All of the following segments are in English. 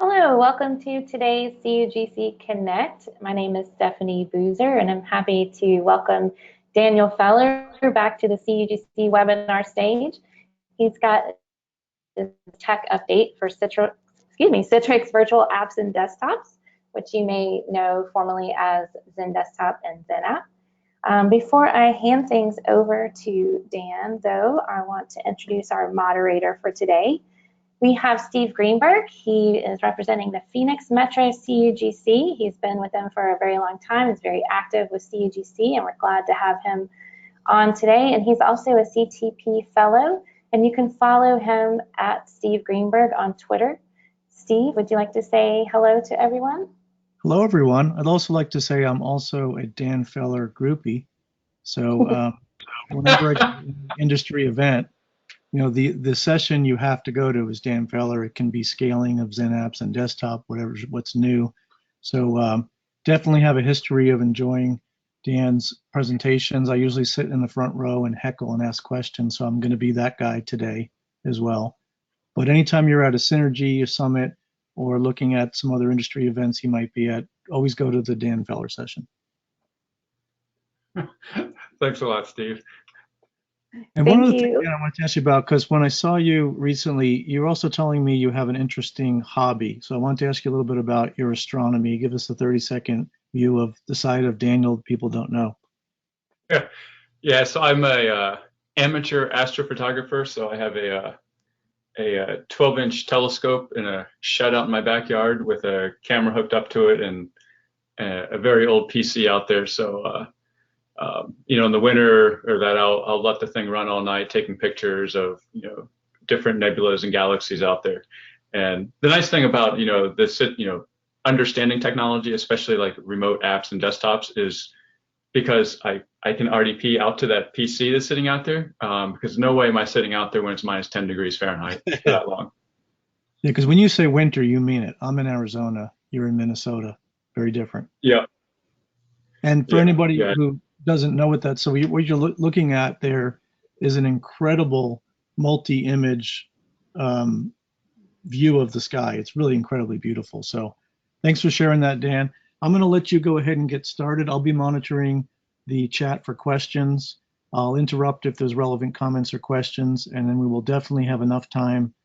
Hello, welcome to today's CUGC Connect. My name is Stephanie Boozer, and I'm happy to welcome Daniel Feller back to the CUGC webinar stage. He's got a tech update for Citrix Virtual Apps and Desktops, which you may know formerly as XenDesktop and XenApp. Before I hand things over to Dan, though, I want to introduce our moderator for today. We have Steve Greenberg. He is representing the Phoenix Metro CUGC. He's been with them for a very long time. He's very active with CUGC, and we're glad to have him on today. And he's also a CTP fellow, and you can follow him at Steve Greenberg on Twitter. Steve, would you like to say hello to everyone? Hello, everyone. I'd also like to say I'm also a Dan Feller groupie. So whenever I go to an industry event, you know, the session you have to go to is Dan Feller. It can be scaling of XenApp XenDesktop, what's new. So definitely have a history of enjoying Dan's presentations. I usually sit in the front row and heckle and ask questions, so I'm going to be that guy today as well. But anytime you're at a Synergy, a Summit, or looking at some other industry events you might be at, always go to the Dan Feller session. Thanks a lot, Steve. And one of the things I wanted to ask you about, because when I saw you recently, you're also telling me you have an interesting hobby. So I wanted to ask you a little bit about your astronomy. Give us a 30-second view of the side of Daniel people don't know. Yeah. So I'm a amateur astrophotographer. So I have a 12-inch telescope in a shed out in my backyard with a camera hooked up to it and a very old PC out there. So you know, in the winter or that, I'll let the thing run all night, taking pictures of, you know, different nebulas and galaxies out there. And the nice thing about, you know, this, you know, understanding technology, especially like remote apps and desktops, is because I can RDP out to that PC that's sitting out there, because no way am I sitting out there when it's minus 10 degrees Fahrenheit for that long. Yeah, because when you say winter, you mean it. I'm in Arizona. You're in Minnesota. Very different. Yeah. And for anybody who doesn't know what that, so what you're looking at there is an incredible multi-image view of the sky. It's really incredibly beautiful. So thanks for sharing that, Dan. I'm going to let you go ahead and get started. I'll be monitoring the chat for questions. I'll interrupt if there's relevant comments or questions, and then we will definitely have enough time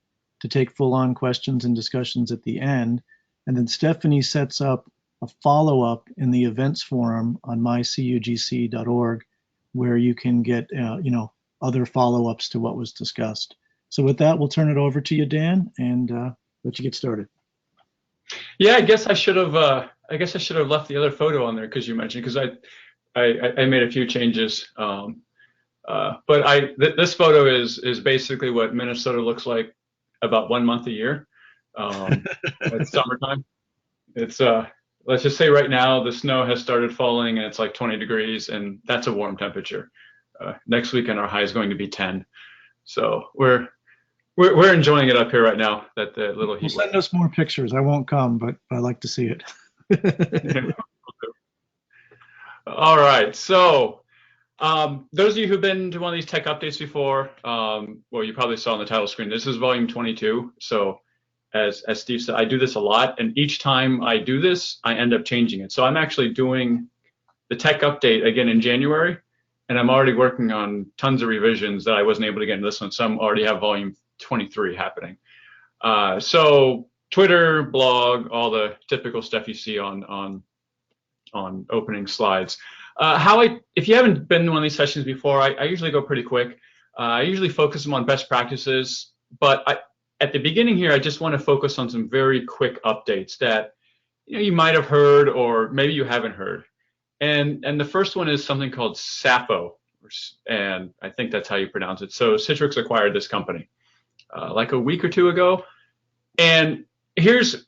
to take full-on questions and discussions at the end. And then Stephanie sets up a follow-up in the events forum on mycugc.org, where you can get you know, other follow-ups to what was discussed. So with that, we'll turn it over to you, Dan, and let you get started. Yeah, I guess I should have left the other photo on there because you mentioned, because I made a few changes. But this photo is basically what Minnesota looks like about 1 month a year. It's summertime. It's let's just say right now the snow has started falling and it's like 20 degrees, and that's a warm temperature. Next weekend our high is going to be 10. So we're enjoying it up here right now. That the little heat. Send us more pictures. I won't come, but I like to see it. All right. So those of you who've been to one of these tech updates before, well, you probably saw on the title screen, this is volume 22. So as Steve said, I do this a lot, and each time I do this, I end up changing it. So I'm actually doing the tech update again in January, and I'm already working on tons of revisions that I wasn't able to get in this one. So I'm already have volume 23 happening. So Twitter, blog, all the typical stuff you see on opening slides. If you haven't been to one of these sessions before, I usually go pretty quick. I usually focus them on best practices, but at the beginning here, I just want to focus on some very quick updates that, you know, you might have heard or maybe you haven't heard. And the first one is something called Sapho, and I think that's how you pronounce it. So Citrix acquired this company like a week or two ago, and this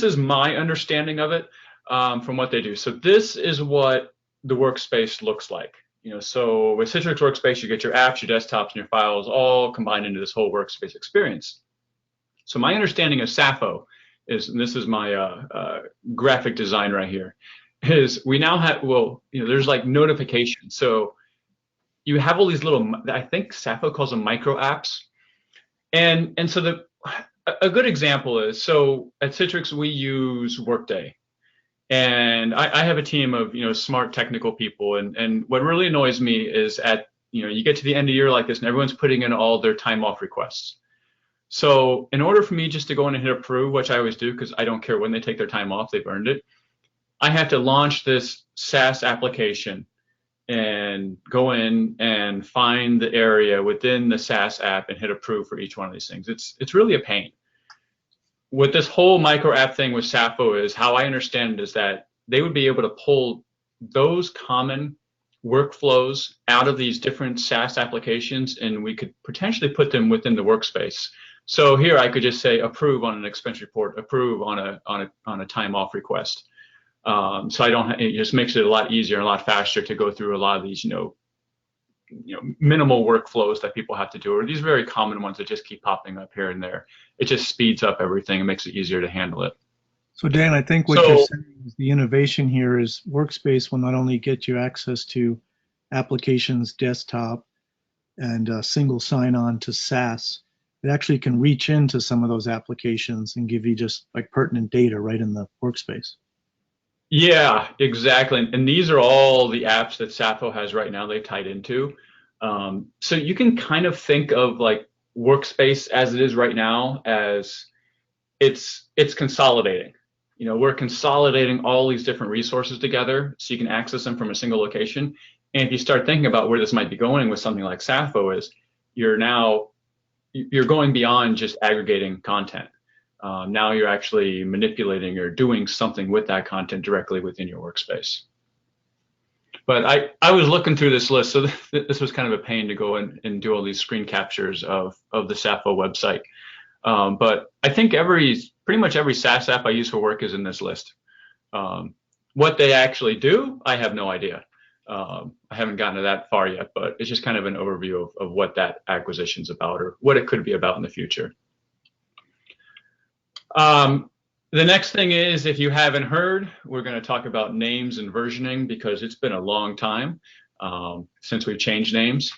is my understanding of it from what they do. So this is what the workspace looks like. You know, so with Citrix Workspace, you get your apps, your desktops, and your files all combined into this whole workspace experience. So my understanding of Sapho is, and this is my graphic design right here, is we now have, well, you know, there's like notifications. So you have all these little, I think Sapho calls them micro apps. And so a good example is, so at Citrix we use Workday, and I have a team of smart technical people, and what really annoys me is you get to the end of the year like this and everyone's putting in all their time off requests. So in order for me just to go in and hit approve, which I always do because I don't care when they take their time off, they've earned it, I have to launch this SaaS application and go in and find the area within the SaaS app and hit approve for each one of these things. It's really a pain. What this whole micro app thing with Sapho is, how I understand it, is that they would be able to pull those common workflows out of these different SaaS applications, and we could potentially put them within the workspace. So here I could just say approve on an expense report, approve on a time off request. So I don't. It just makes it a lot easier and a lot faster to go through a lot of these, minimal workflows that people have to do, or these very common ones that just keep popping up here and there. It just speeds up everything and makes it easier to handle it. So Dan, I think what you're saying is the innovation here is Workspace will not only get you access to applications, desktop, and single sign-on to SaaS, it actually can reach into some of those applications and give you just like pertinent data right in the Workspace. Yeah, exactly. And these are all the apps that Sapho has right now they've tied into. So you can kind of think of like Workspace as it is right now as it's consolidating. We're consolidating all these different resources together so you can access them from a single location. And if you start thinking about where this might be going with something like Sapho, is you're going beyond just aggregating content. Now you're actually manipulating or doing something with that content directly within your workspace. But I was looking through this list, so this was kind of a pain to go and do all these screen captures of the Sapho website. But I think pretty much every SaaS app I use for work is in this list. What they actually do, I have no idea. I haven't gotten to that far yet, but it's just kind of an overview of what that acquisition's about or what it could be about in the future. The next thing is, if you haven't heard, we're going to talk about names and versioning because it's been a long time since we've changed names.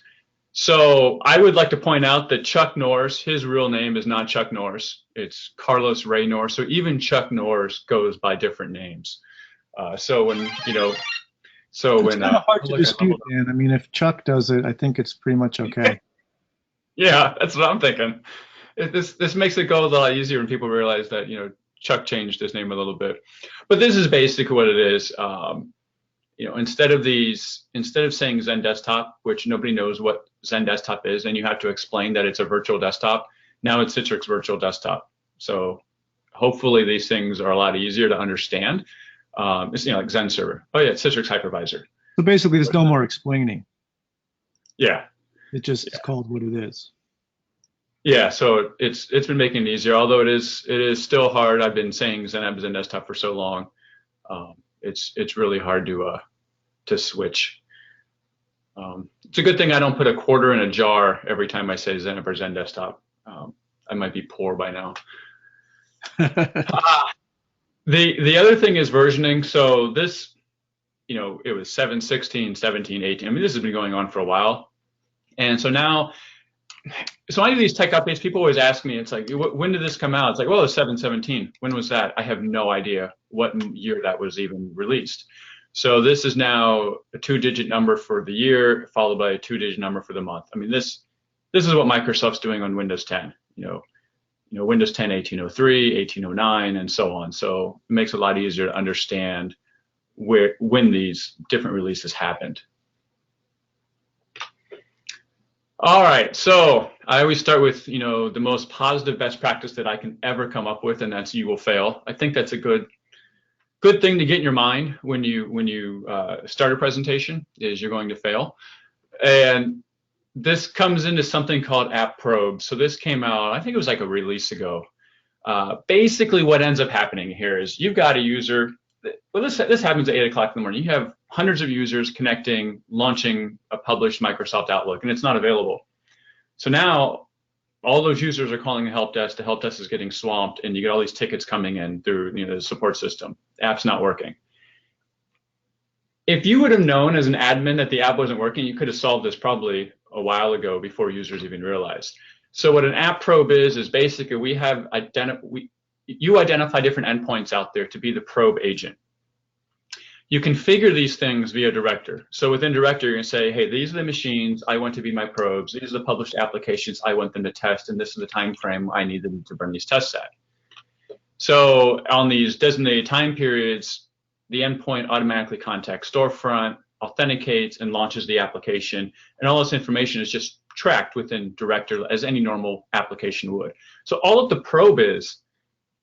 So I would like to point out that Chuck Norris, his real name is not Chuck Norris. It's Carlos Ray Norris. So even Chuck Norris goes by different names. So when, it's kind of hard to dispute, Dan. I mean, if Chuck does it, I think it's pretty much okay. Yeah, that's what I'm thinking. This makes it go a lot easier when people realize that, Chuck changed his name a little bit. But this is basically what it is. Instead of saying XenDesktop, which nobody knows what XenDesktop is, and you have to explain that it's a virtual desktop, now it's Citrix Virtual Desktop. So hopefully these things are a lot easier to understand. It's like Xen Server. Oh yeah, Citrix Hypervisor. So basically there's no more explaining. Yeah. It's called what it is. Yeah, so it's been making it easier, although it is still hard. I've been saying XenApp XenDesktop for so long. It's really hard to switch. It's a good thing I don't put a quarter in a jar every time I say XenApp or XenDesktop. I might be poor by now. The other thing is versioning. So this, it was 7.16, 17, 18. I mean, this has been going on for a while, and so now. So I do these tech updates. People always ask me, it's like, when did this come out? It's like, well, it's 7.17. When was that? I have no idea what year that was even released. So this is now a 2-digit number for the year, followed by a 2-digit number for the month. I mean, this is what Microsoft's doing on Windows 10. Windows 10, 1803, 1809, and so on. So it makes it a lot easier to understand when these different releases happened. All right, so I always start with the most positive best practice that I can ever come up with, and that's you will fail. I think that's a good thing to get in your mind when you start a presentation, is you're going to fail. And this comes into something called App Probe. So this came out, I think it was like a release ago. Basically, what ends up happening here is you've got a user. Well, this happens at 8 o'clock in the morning. You have hundreds of users connecting, launching a published Microsoft Outlook, and it's not available. So now all those users are calling the help desk. The help desk is getting swamped, and you get all these tickets coming in through the support system. The app's not working. If you would have known as an admin that the app wasn't working, you could have solved this probably a while ago before users even realized. So what an app probe is basically you identify different endpoints out there to be the probe agent. You configure these things via Director. So within Director, you're going to say, hey, these are the machines I want to be my probes. These are the published applications I want them to test, and this is the time frame I need them to run these tests at. So on these designated time periods, the endpoint automatically contacts Storefront, authenticates, and launches the application. And all this information is just tracked within Director as any normal application would. So all of the probe is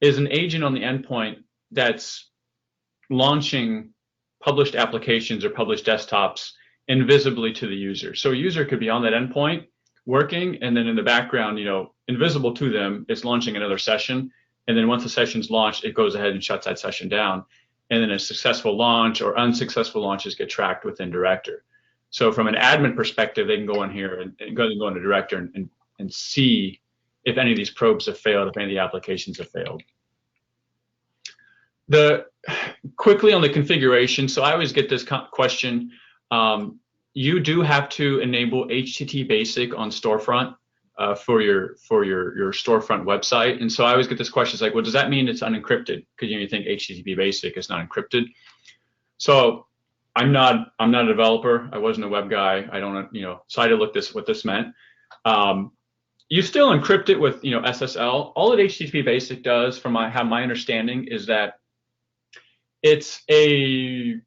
an agent on the endpoint that's launching published applications or published desktops invisibly to the user. So a user could be on that endpoint working, and then in the background, invisible to them, it's launching another session. And then once the session's launched, it goes ahead and shuts that session down. And then a successful launch or unsuccessful launches get tracked within Director. So from an admin perspective, they can go in here and go into Director and see if any of these probes have failed, if any of the applications have failed. Quickly on the configuration, so I always get this question. You do have to enable HTTP Basic on Storefront for your Storefront website, and so I always get this question. It's like, well, does that mean it's unencrypted? Because you think HTTP Basic is not encrypted. So I'm not a developer. I wasn't a web guy. I don't so I had to look what this meant. You still encrypt it with SSL. All that HTTP Basic does, from my understanding, is that it's a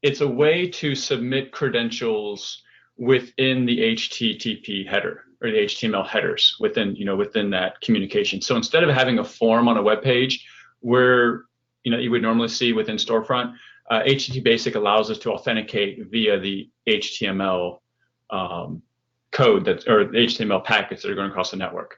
way to submit credentials within the HTTP header or the HTML headers within that communication. So instead of having a form on a web page where you would normally see within Storefront, HTTP Basic allows us to authenticate via the HTML code or HTML packets that are going across the network.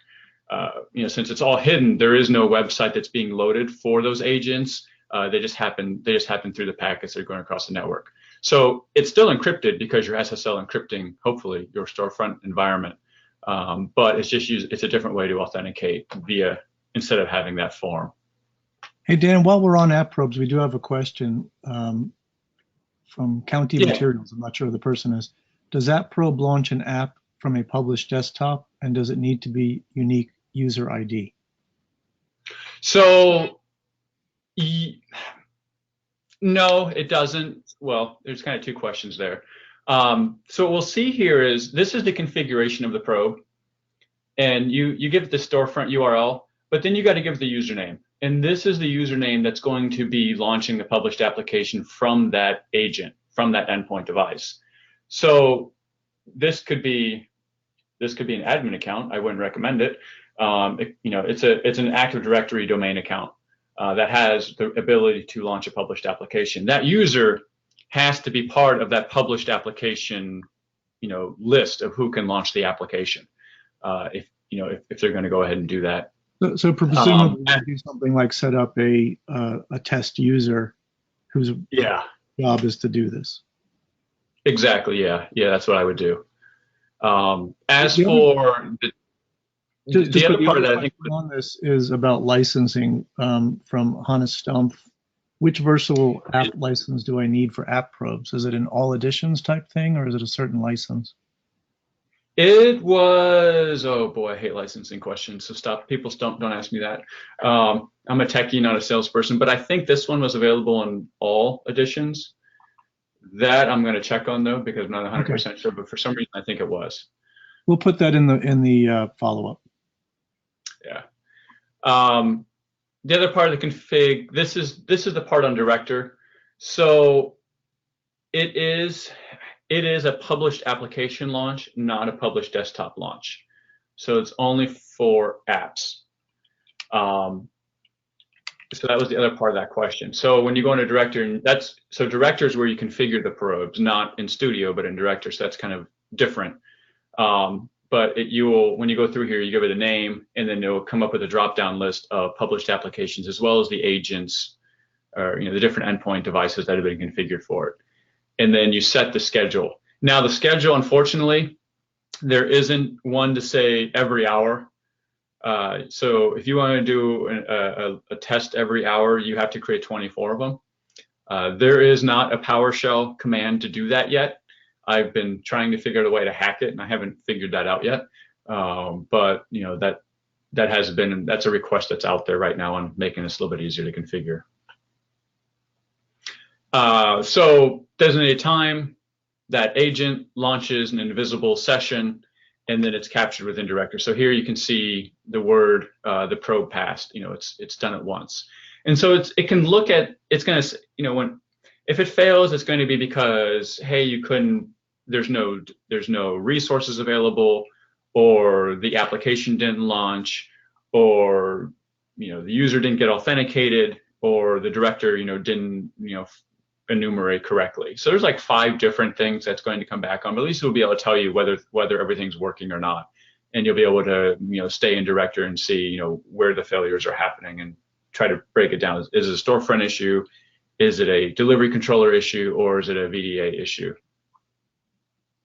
Since it's all hidden, there is no website that's being loaded for those agents. They just happen through the packets that are going across the network. So it's still encrypted because you're SSL encrypting, hopefully, your Storefront environment. But it's a different way to authenticate instead of having that form. Hey, Dan, while we're on app probes, we do have a question from County Materials. I'm not sure who the person is. Does that probe launch an app from a published desktop, and does it need to be unique user ID? So no, it doesn't. Well, there's kind of two questions there. So what we'll see here is this is the configuration of the probe, and you give it the Storefront URL, but then you got to give the username. And this is the username that's going to be launching the published application from that agent, from that endpoint device. So this could be an admin account. I wouldn't recommend it. It's an Active Directory domain account that has the ability to launch a published application. That user has to be part of that published application, list of who can launch the application. If they're going to go ahead and do that. So presumably do something like set up a test user whose job is to do this. Exactly. Yeah. That's what I would do. As for the other part that I think on this is about licensing from Hannes Stumpf. Which virtual app license do I need for app probes? Is it an all editions type thing, or is it a certain license? It was, oh boy, I hate licensing questions, so stop. People don't ask me that. I'm a techie, not a salesperson, but I think this one was available in all editions. That I'm going to check on though, because I'm not 100% sure, but for some reason I think it was. We'll put that in the follow-up. Yeah. The other part of the config, this is the part on Director. So it is a published application launch, not a published desktop launch. So it's only for apps. So that was the other part of that question. So when you go into Director, Director is where you configure the probes, not in Studio, but in Director. So that's kind of different. But when you go through here, you give it a name, and then it will come up with a drop-down list of published applications, as well as the agents, or the different endpoint devices that have been configured for it. And then you set the schedule. Now the schedule, unfortunately, there isn't one to say every hour. So if you want to do a test every hour, you have to create 24 of them. There is not a PowerShell command to do that yet. I've been trying to figure out a way to hack it, and I haven't figured that out yet. But that's a request that's out there right now and making this a little bit easier to configure. So designated time, that agent launches an invisible session, and then it's captured within Director. So here you can see the word, the probe passed. It's done it once, and so it can look at, it's going to, if it fails, it's going to be because, hey, you couldn't, there's no resources available, or the application didn't launch, or the user didn't get authenticated, or the director didn't enumerate correctly. So there's like 5 different things that's going to come back on, but at least it'll be able to tell you whether everything's working or not, and you'll be able to stay in Director and see where the failures are happening and try to break it down. Is it a storefront issue? Is it a delivery controller issue, or is it a VDA issue?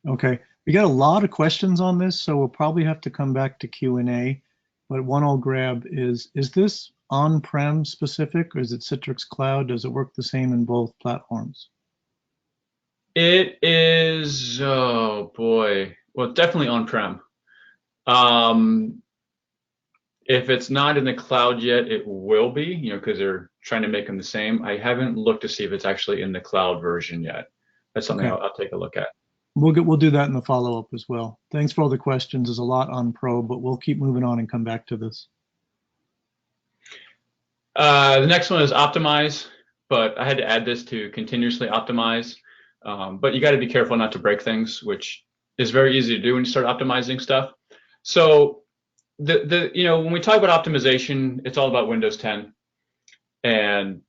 Okay, we got a lot of questions on this, so we'll probably have to come back to Q&A. But one I'll grab is this on-prem specific, or is it Citrix Cloud? Does it work the same in both platforms? It is, oh boy, well, definitely on-prem. If it's not in the cloud yet, it will be, because they're trying to make them the same. I haven't looked to see if it's actually in the cloud version yet. That's something I'll take a look at. We'll do that in the follow-up as well. Thanks for all the questions. There's a lot on Pro, but we'll keep moving on and come back to this. The next one is optimize, but I had to add this to continuously optimize. But you got to be careful not to break things, which is very easy to do when you start optimizing stuff. So when we talk about optimization, it's all about Windows 10. And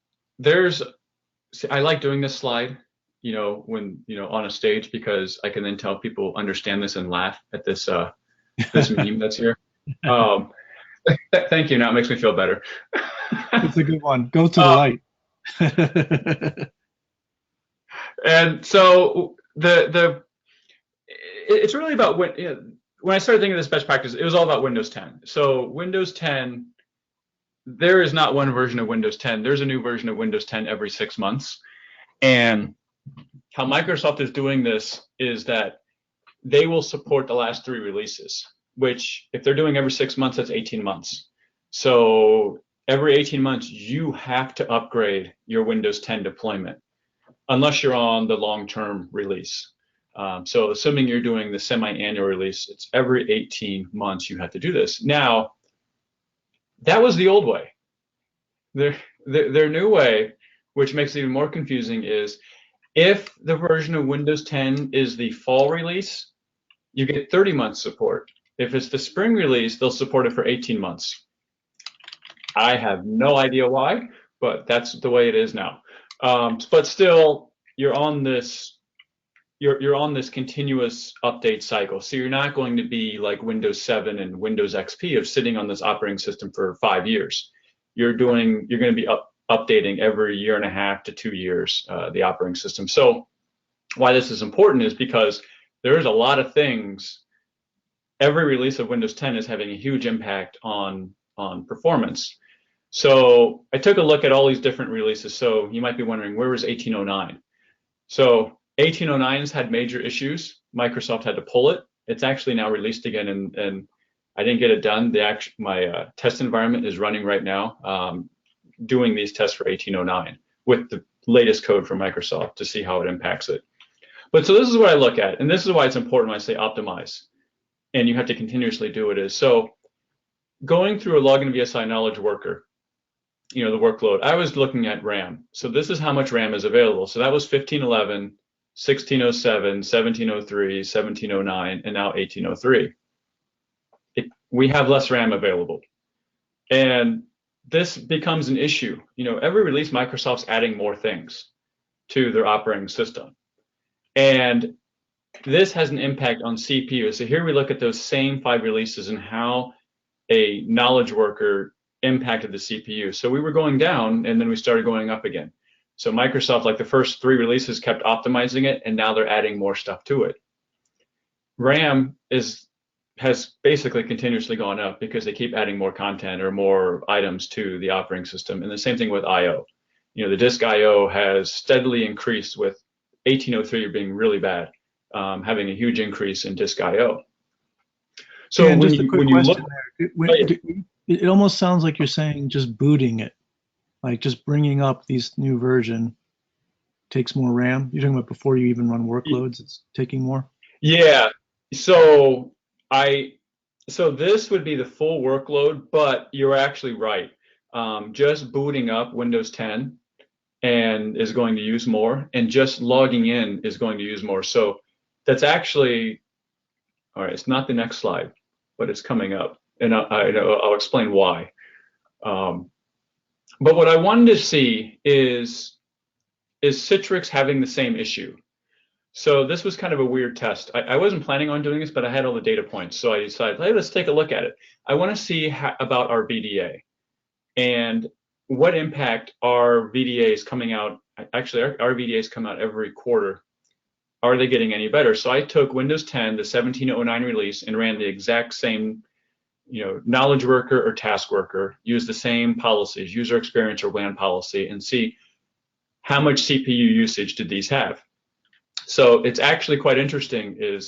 I like doing this slide, when on a stage, because I can then tell people understand this and laugh at this this meme that's here. Thank you. Now it makes me feel better. It's a good one. Go to the light. And so it's really about when I started thinking of this best practice, it was all about Windows 10. So Windows 10, there is not one version of Windows 10. There's a new version of Windows 10 every 6 months. And how Microsoft is doing this is that they will support the last 3 releases, which if they're doing every 6 months, that's 18 months. So every 18 months, you have to upgrade your Windows 10 deployment, unless you're on the long-term release. So assuming you're doing the semi-annual release, it's every 18 months you have to do this. Now, that was the old way. Their new way, which makes it even more confusing, is if the version of Windows 10 is the fall release, you get 30 months support. If it's the spring release, they'll support it for 18 months. I have no idea why, but that's the way it is now. But still, you're on this continuous update cycle. So you're not going to be like Windows 7 and Windows XP of sitting on this operating system for 5 years. You're going to be updating every 1.5 to 2 years, the operating system. So why this is important is because there's a lot of things. Every release of Windows 10 is having a huge impact on performance. So I took a look at all these different releases. So you might be wondering, where was 1809? So 1809's had major issues. Microsoft had to pull it. It's actually now released again, and I didn't get it done. My test environment is running right now, doing these tests for 1809 with the latest code from Microsoft to see how it impacts it. But so this is what I look at, and this is why it's important when I say optimize, and you have to continuously do it. Is so going through a login VSI knowledge worker, the workload, I was looking at RAM. So this is how much RAM is available. So that was 1511, 1607, 1703, 1709, and now 1803. We have less RAM available. And this becomes an issue. Every release, Microsoft's adding more things to their operating system. And this has an impact on CPU. So here we look at those same 5 releases and how a knowledge worker impacted the CPU. So we were going down, and then we started going up again. So Microsoft, like the first 3 releases, kept optimizing it, and now they're adding more stuff to it. RAM has basically continuously gone up because they keep adding more content or more items to the operating system. And the same thing with I/O. The disk I/O has steadily increased, with 1803 being really bad, having a huge increase in disk I/O. So Dan, when just a quick you look, question there. It almost sounds like you're saying just booting it, like just bringing up these new version takes more RAM. You're talking about before you even run workloads, it's taking more? yeah. So so this would be the full workload, but you're actually right. Just booting up Windows 10 and is going to use more, and just logging in is going to use more. So that's actually, all right, it's not the next slide, but it's coming up, and I'll explain why. But what I wanted to see is Citrix having the same issue? So this was kind of a weird test. I wasn't planning on doing this, but I had all the data points. So I decided, hey, let's take a look at it. I want to see about our VDA and what impact our VDAs coming out. Actually, our VDAs come out every quarter. Are they getting any better? So I took Windows 10, the 1709 release, and ran the exact same, knowledge worker or task worker, use the same policies, user experience or WAN policy, and see how much CPU usage did these have. So it's actually quite interesting. The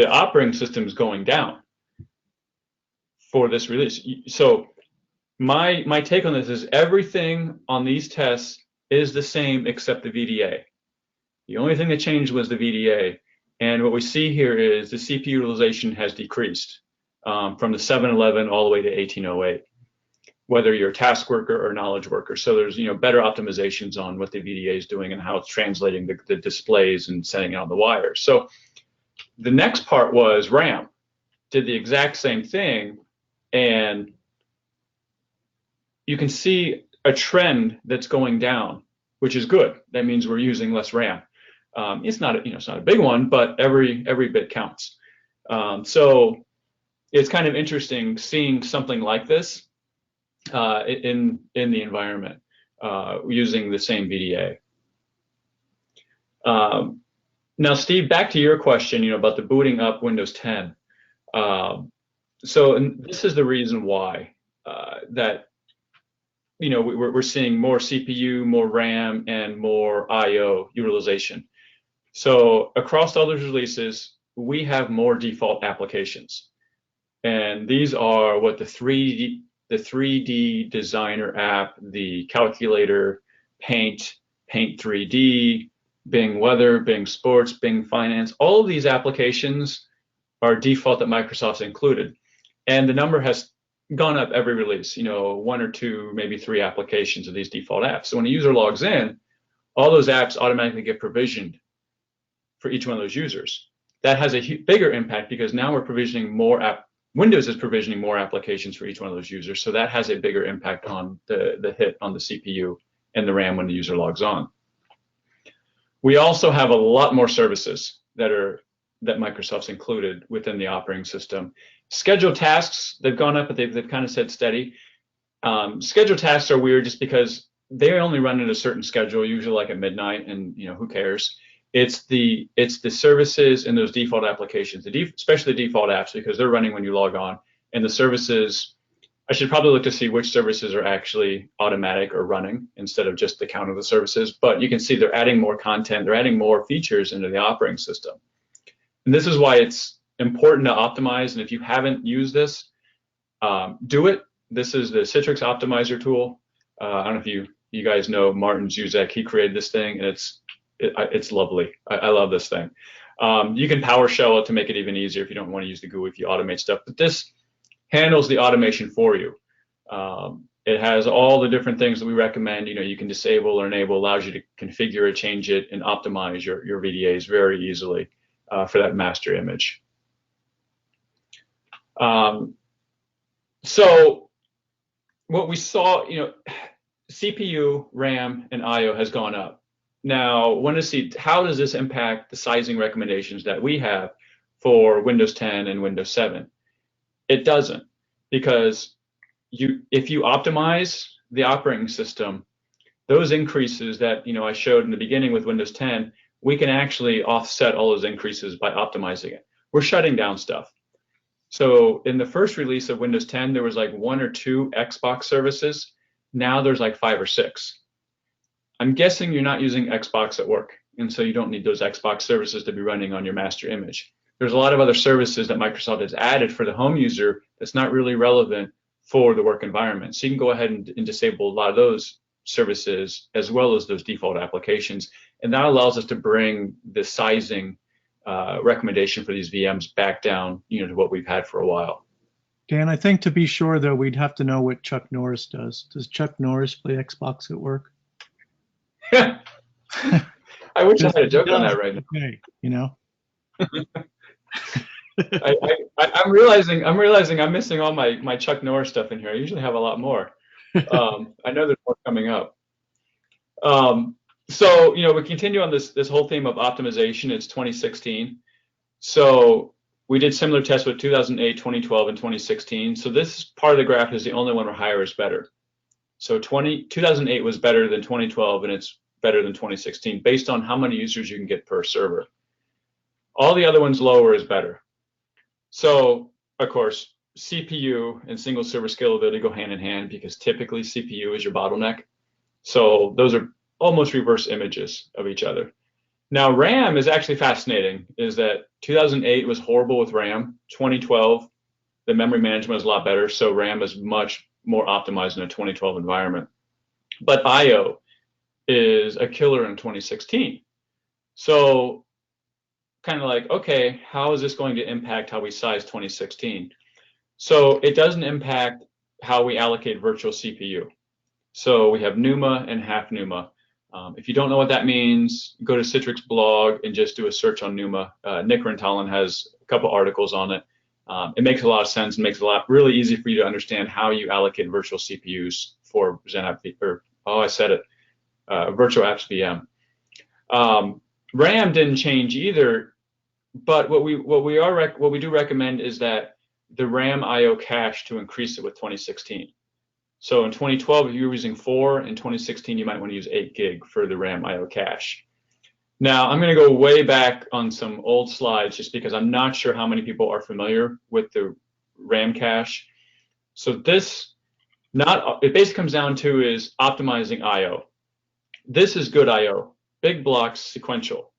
operating system is going down for this release. So my take on this is everything on these tests is the same except the VDA. The only thing that changed was the VDA. And what we see here is the CPU utilization has decreased from the 711 all the way to 1808, whether you're a task worker or knowledge worker. So there's better optimizations on what the VDA is doing and how it's translating the displays and sending out the wires. So the next part was RAM. Did the exact same thing, and you can see a trend that's going down, which is good. That means we're using less RAM. It's not a big one, but every bit counts. So it's kind of interesting seeing something like this in the environment using the same VDA. Now, Steve, back to your question, about the booting up Windows 10. And this is the reason why that we're seeing more CPU, more RAM, and more I/O utilization. So across all those releases, we have more default applications, and these are what the 3D Designer app, the calculator, Paint 3D, Bing Weather, Bing Sports, Bing Finance. All of these applications are default that Microsoft's included. And the number has gone up every release, one or two, maybe three applications of these default apps. So when a user logs in, all those apps automatically get provisioned for each one of those users. That has a bigger impact because now we're provisioning more Windows is provisioning more applications for each one of those users, so that has a bigger impact on the hit on the CPU and the RAM when the user logs on. We also have a lot more services that Microsoft's included within the operating system. Scheduled tasks, they've gone up, but they've kind of stayed steady. Scheduled tasks are weird just because they only run at a certain schedule, usually like at midnight, and who cares? It's the services in those default applications, especially the default apps, because they're running when you log on. And the services, I should probably look to see which services are actually automatic or running instead of just the count of the services. But you can see they're adding more content, they're adding more features into the operating system. And this is why it's important to optimize. And if you haven't used this, do it. This is the Citrix Optimizer tool. I don't know if you guys know Martin Zuzek. He created this thing, and it's lovely. I love this thing. You can PowerShell it to make it even easier if you don't want to use the GUI if you automate stuff. But this handles the automation for you. It has all the different things that we recommend. You can disable or enable, allows you to configure it, change it, and optimize your VDAs very easily for that master image. So what we saw, CPU, RAM, and I/O has gone up. Now, want to see how does this impact the sizing recommendations that we have for Windows 10 and Windows 7? It doesn't, because if you optimize the operating system, those increases that I showed in the beginning with Windows 10, we can actually offset all those increases by optimizing it. We're shutting down stuff. So in the first release of Windows 10, there was like 1 or 2 Xbox services. Now there's like 5 or 6. I'm guessing you're not using Xbox at work, and so you don't need those Xbox services to be running on your master image. there's a lot of other services that Microsoft has added for the home user that's not really relevant for the work environment. So you can go ahead and disable a lot of those services as well as those default applications. And that allows us to bring the sizing recommendation for these VMs back down, to what we've had for a while. Dan, I think to be sure, though, we'd have to know what Chuck Norris does. Does Chuck Norris play Xbox at work? I wish I had a joke on that right now. Okay, I'm realizing I'm missing all my Chuck Norris stuff in here. I usually have a lot more. I know there's more coming up. So we continue on this whole theme of optimization. It's 2016. So we did similar tests with 2008, 2012, and 2016. So this part of the graph is the only one where higher is better. So 2008 was better than 2012, and it's better than 2016 based on how many users you can get per server. All the other ones lower is better. So of course, CPU and single server scalability go hand in hand because typically CPU is your bottleneck. So those are almost reverse images of each other. Now RAM is actually fascinating, is that 2008 was horrible with RAM. 2012, the memory management is a lot better, so RAM is much more optimized in a 2012 environment. But IO is a killer in 2016. So kind of like, okay, how is this going to impact how we size 2016? So it doesn't impact how we allocate virtual CPU. So we have NUMA and half NUMA. If you don't know what that means, go to Citrix blog and just do a search on NUMA. Nick Rentalen has a couple articles on it. It makes a lot of sense and makes it really easy for you to understand how you allocate virtual CPUs for XenApp, Virtual Apps VM. RAM didn't change either, but what we do recommend is that the RAM IO cache to increase it with 2016. So in 2012, if you were using 4, in 2016, you might want to use 8 gig for the RAM IO cache. Now, I'm going to go way back on some old slides just because I'm not sure how many people are familiar with the RAM cache. So this, it basically comes down to is optimizing IO. This is good IO, big blocks, sequential.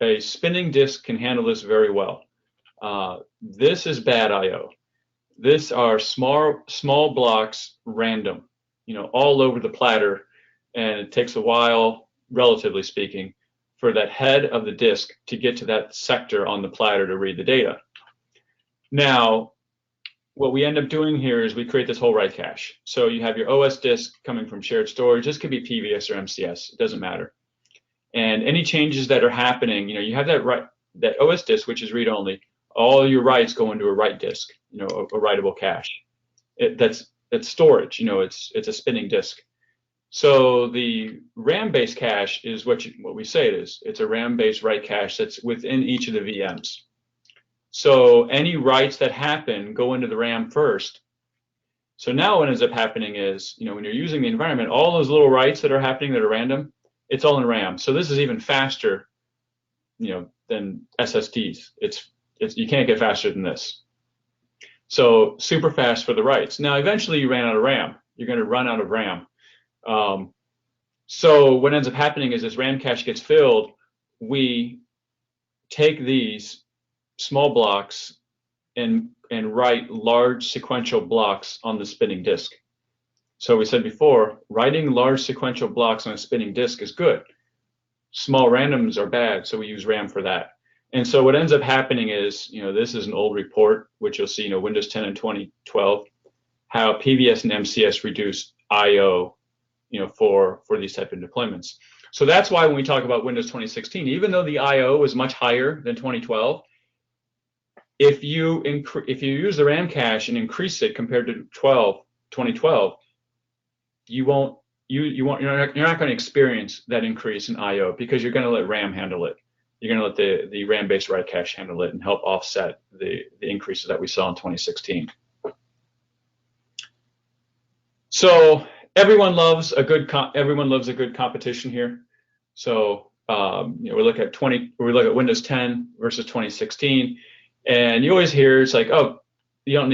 A spinning disk can handle this very well. This is bad IO. This are small blocks, random, all over the platter, and it takes a while, relatively speaking, for that head of the disk to get to that sector on the platter to read the data. Now, what we end up doing here is we create this whole write cache. So you have your OS disk coming from shared storage. This could be PVS or MCS, it doesn't matter. And any changes that are happening, you have that OS disk, which is read-only. All your writes go into a write disk, a writable cache. That's storage, it's a spinning disk. So the RAM-based cache is what we say it is. It's a RAM-based write cache that's within each of the VMs. So any writes that happen go into the RAM first. So now what ends up happening is, when you're using the environment, all those little writes that are happening that are random, it's all in RAM. So this is even faster, than SSDs. You can't get faster than this. So super fast for the writes. Now, eventually you ran out of RAM. You're going to run out of RAM. So what ends up happening is this RAM cache gets filled. We take these small blocks and write large sequential blocks on the spinning disk. So we said before, writing large sequential blocks on a spinning disk is good. Small randoms are bad, so we use RAM for that. And so what ends up happening is, this is an old report, which you'll see, Windows 10 and 2012, how PVS and MCS reduced IO, for these type of deployments. So that's why when we talk about Windows 2016, even though the IO was much higher than 2012, if you use the RAM cache and increase it compared to 2012, you're not going to experience that increase in IO because you're going to let RAM handle it. You're going to let the RAM-based write cache handle it and help offset the increases that we saw in 2016. So everyone loves a good competition here. So we look at Windows 10 versus 2016, and you always hear it's like, oh, you don't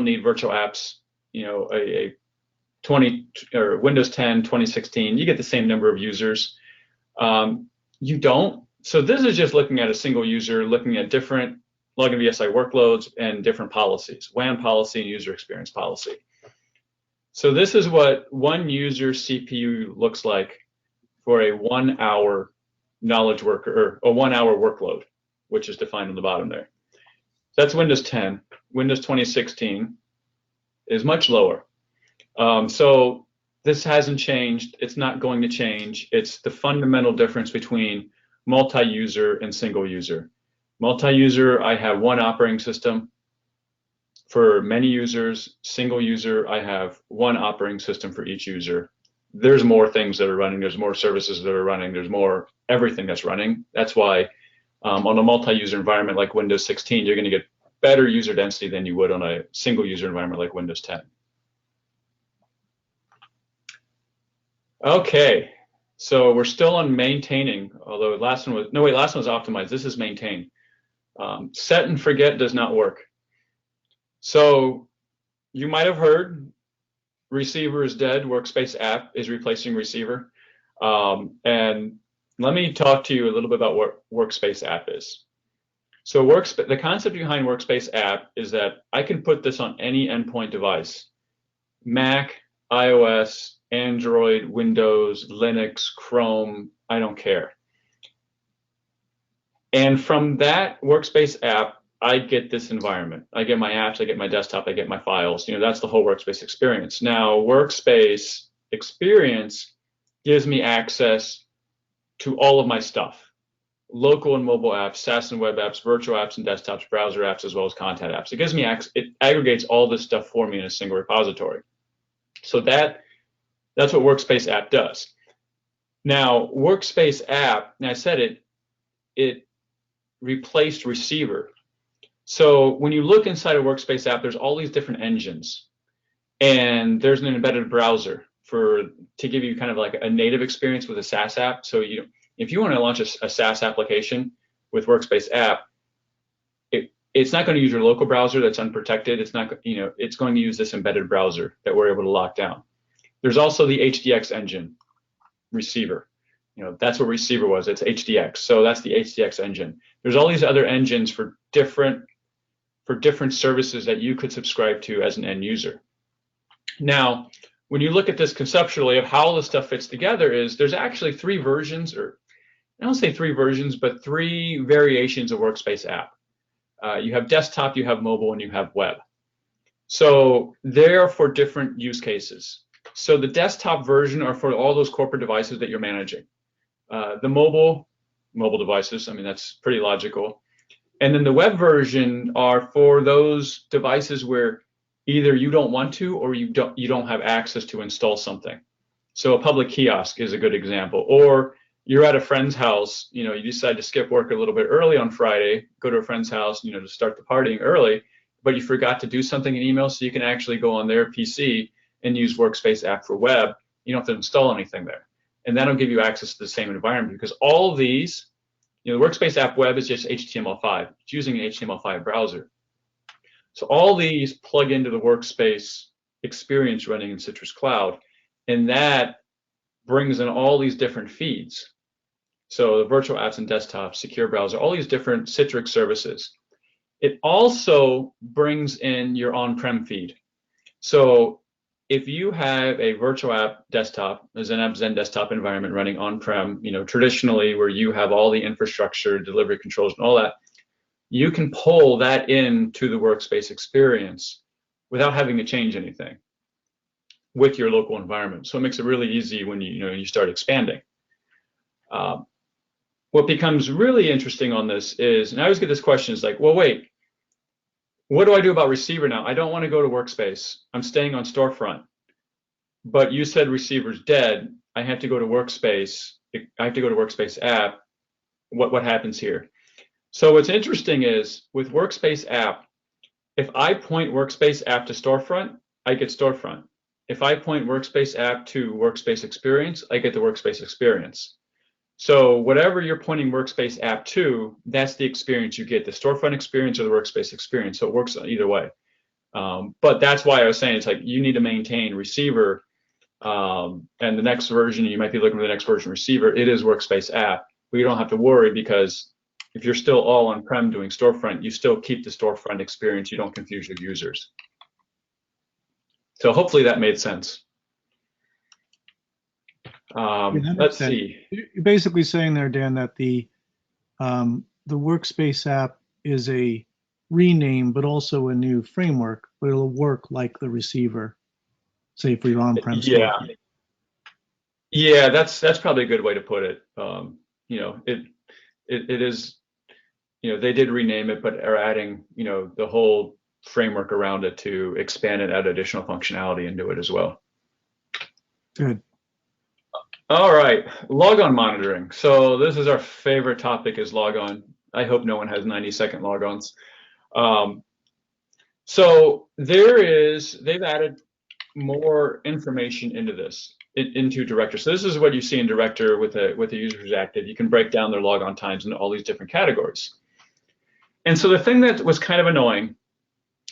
need virtual apps. A 20 or Windows 10 2016, you get the same number of users. You don't. So this is just looking at a single user, looking at different login VSI workloads, and different policies, WAN policy and user experience policy. So this is what one user CPU looks like for a 1 hour knowledge worker, or a 1 hour workload, which is defined on the bottom there. That's Windows 10. Windows 2016 is much lower. So this hasn't changed. It's not going to change. It's the fundamental difference between multi-user and single user. Multi-user, I have one operating system. For many users, single user, I have one operating system for each user. There's more things that are running. There's more services that are running. There's more everything that's running. That's why on a multi-user environment like Windows 16, you're going to get better user density than you would on a single user environment like Windows 10. Okay, so we're still on maintaining, although last one was, no wait, last one was optimized. This is maintain. Set and forget does not work. So you might have heard receiver is dead, Workspace app is replacing receiver. And let me talk to you a little bit about what Workspace app is. So the concept behind Workspace app is that I can put this on any endpoint device, Mac, iOS, Android, Windows, Linux, Chrome, I don't care. And from that Workspace app, I get this environment. I get my apps, I get my desktop, I get my files. That's the whole Workspace experience. Now, Workspace experience gives me access to all of my stuff. Local and mobile apps, SaaS and web apps, virtual apps and desktops, browser apps, as well as content apps. It gives me access, it aggregates all this stuff for me in a single repository. So that's what Workspace app does. Now, Workspace app, and I said it replaced receiver. So when you look inside a Workspace app, there's all these different engines, and there's an embedded browser to give you kind of like a native experience with a SaaS app. So if you want to launch a SaaS application with Workspace app, it's not going to use your local browser that's unprotected. It's not, it's going to use this embedded browser that we're able to lock down. There's also the HDX engine receiver. That's what receiver was. It's HDX. So that's the HDX engine. There's all these other engines for different services that you could subscribe to as an end user. Now, when you look at this conceptually of how all this stuff fits together, there's actually 3 versions, or I don't say 3 versions, but 3 variations of Workspace app. You have desktop, you have mobile, and you have web. So they're for different use cases. So the desktop version are for all those corporate devices that you're managing. The mobile devices, I mean, that's pretty logical. And then the web version are for those devices where either you don't want to or you don't have access to install something. So a public kiosk is a good example. Or you're at a friend's house, you decide to skip work a little bit early on Friday, go to a friend's house, to start the partying early, but you forgot to do something in email, so you can actually go on their PC and use Workspace app for web. You don't have to install anything there. And that'll give you access to the same environment, because all of these, the Workspace app web is just HTML5. It's using an HTML5 browser. So all these plug into the Workspace experience running in Citrix Cloud, and that brings in all these different feeds. So the virtual apps and desktops, secure browser, all these different Citrix services. It also brings in your on-prem feed. So if you have a virtual app desktop, a XenApp XenDesktop environment running on-prem, traditionally where you have all the infrastructure, delivery controls, and all that, you can pull that into the Workspace experience without having to change anything with your local environment. So it makes it really easy when you start expanding. What becomes really interesting on this is, and I always get this question, is like, well, wait, what do I do about receiver now? I don't want to go to Workspace. I'm staying on Storefront. But you said receiver's dead. I have to go to Workspace. I have to go to Workspace app. What happens here? So what's interesting is with Workspace app, if I point Workspace app to Storefront, I get Storefront. If I point Workspace app to Workspace experience, I get the Workspace experience. So whatever you're pointing Workspace app to, that's the experience you get, the Storefront experience or the Workspace experience. So it works either way. But that's why I was saying it's like you need to maintain receiver, and the next version, you might be looking for the next version receiver, it is Workspace app. But you don't have to worry because if you're still all on-prem doing storefront, you still keep the storefront experience. You don't confuse your users. So hopefully that made sense. Let's see. You're basically saying there, Dan, that the Workspace app is a rename, but also a new framework, but it'll work like the receiver, say for your on-prem Yeah. store. Yeah, that's probably a good way to put it. You know, it is, you know, they did rename it, but are adding, you know, the whole framework around it to expand and add additional functionality into it as well. Good. All right, logon monitoring. So this is our favorite topic, is logon. I hope no one has 90-second logons. So they've added more information into this, into Director. So this is what you see in Director with a user who's active. You can break down their logon times into all these different categories. And so the thing that was kind of annoying,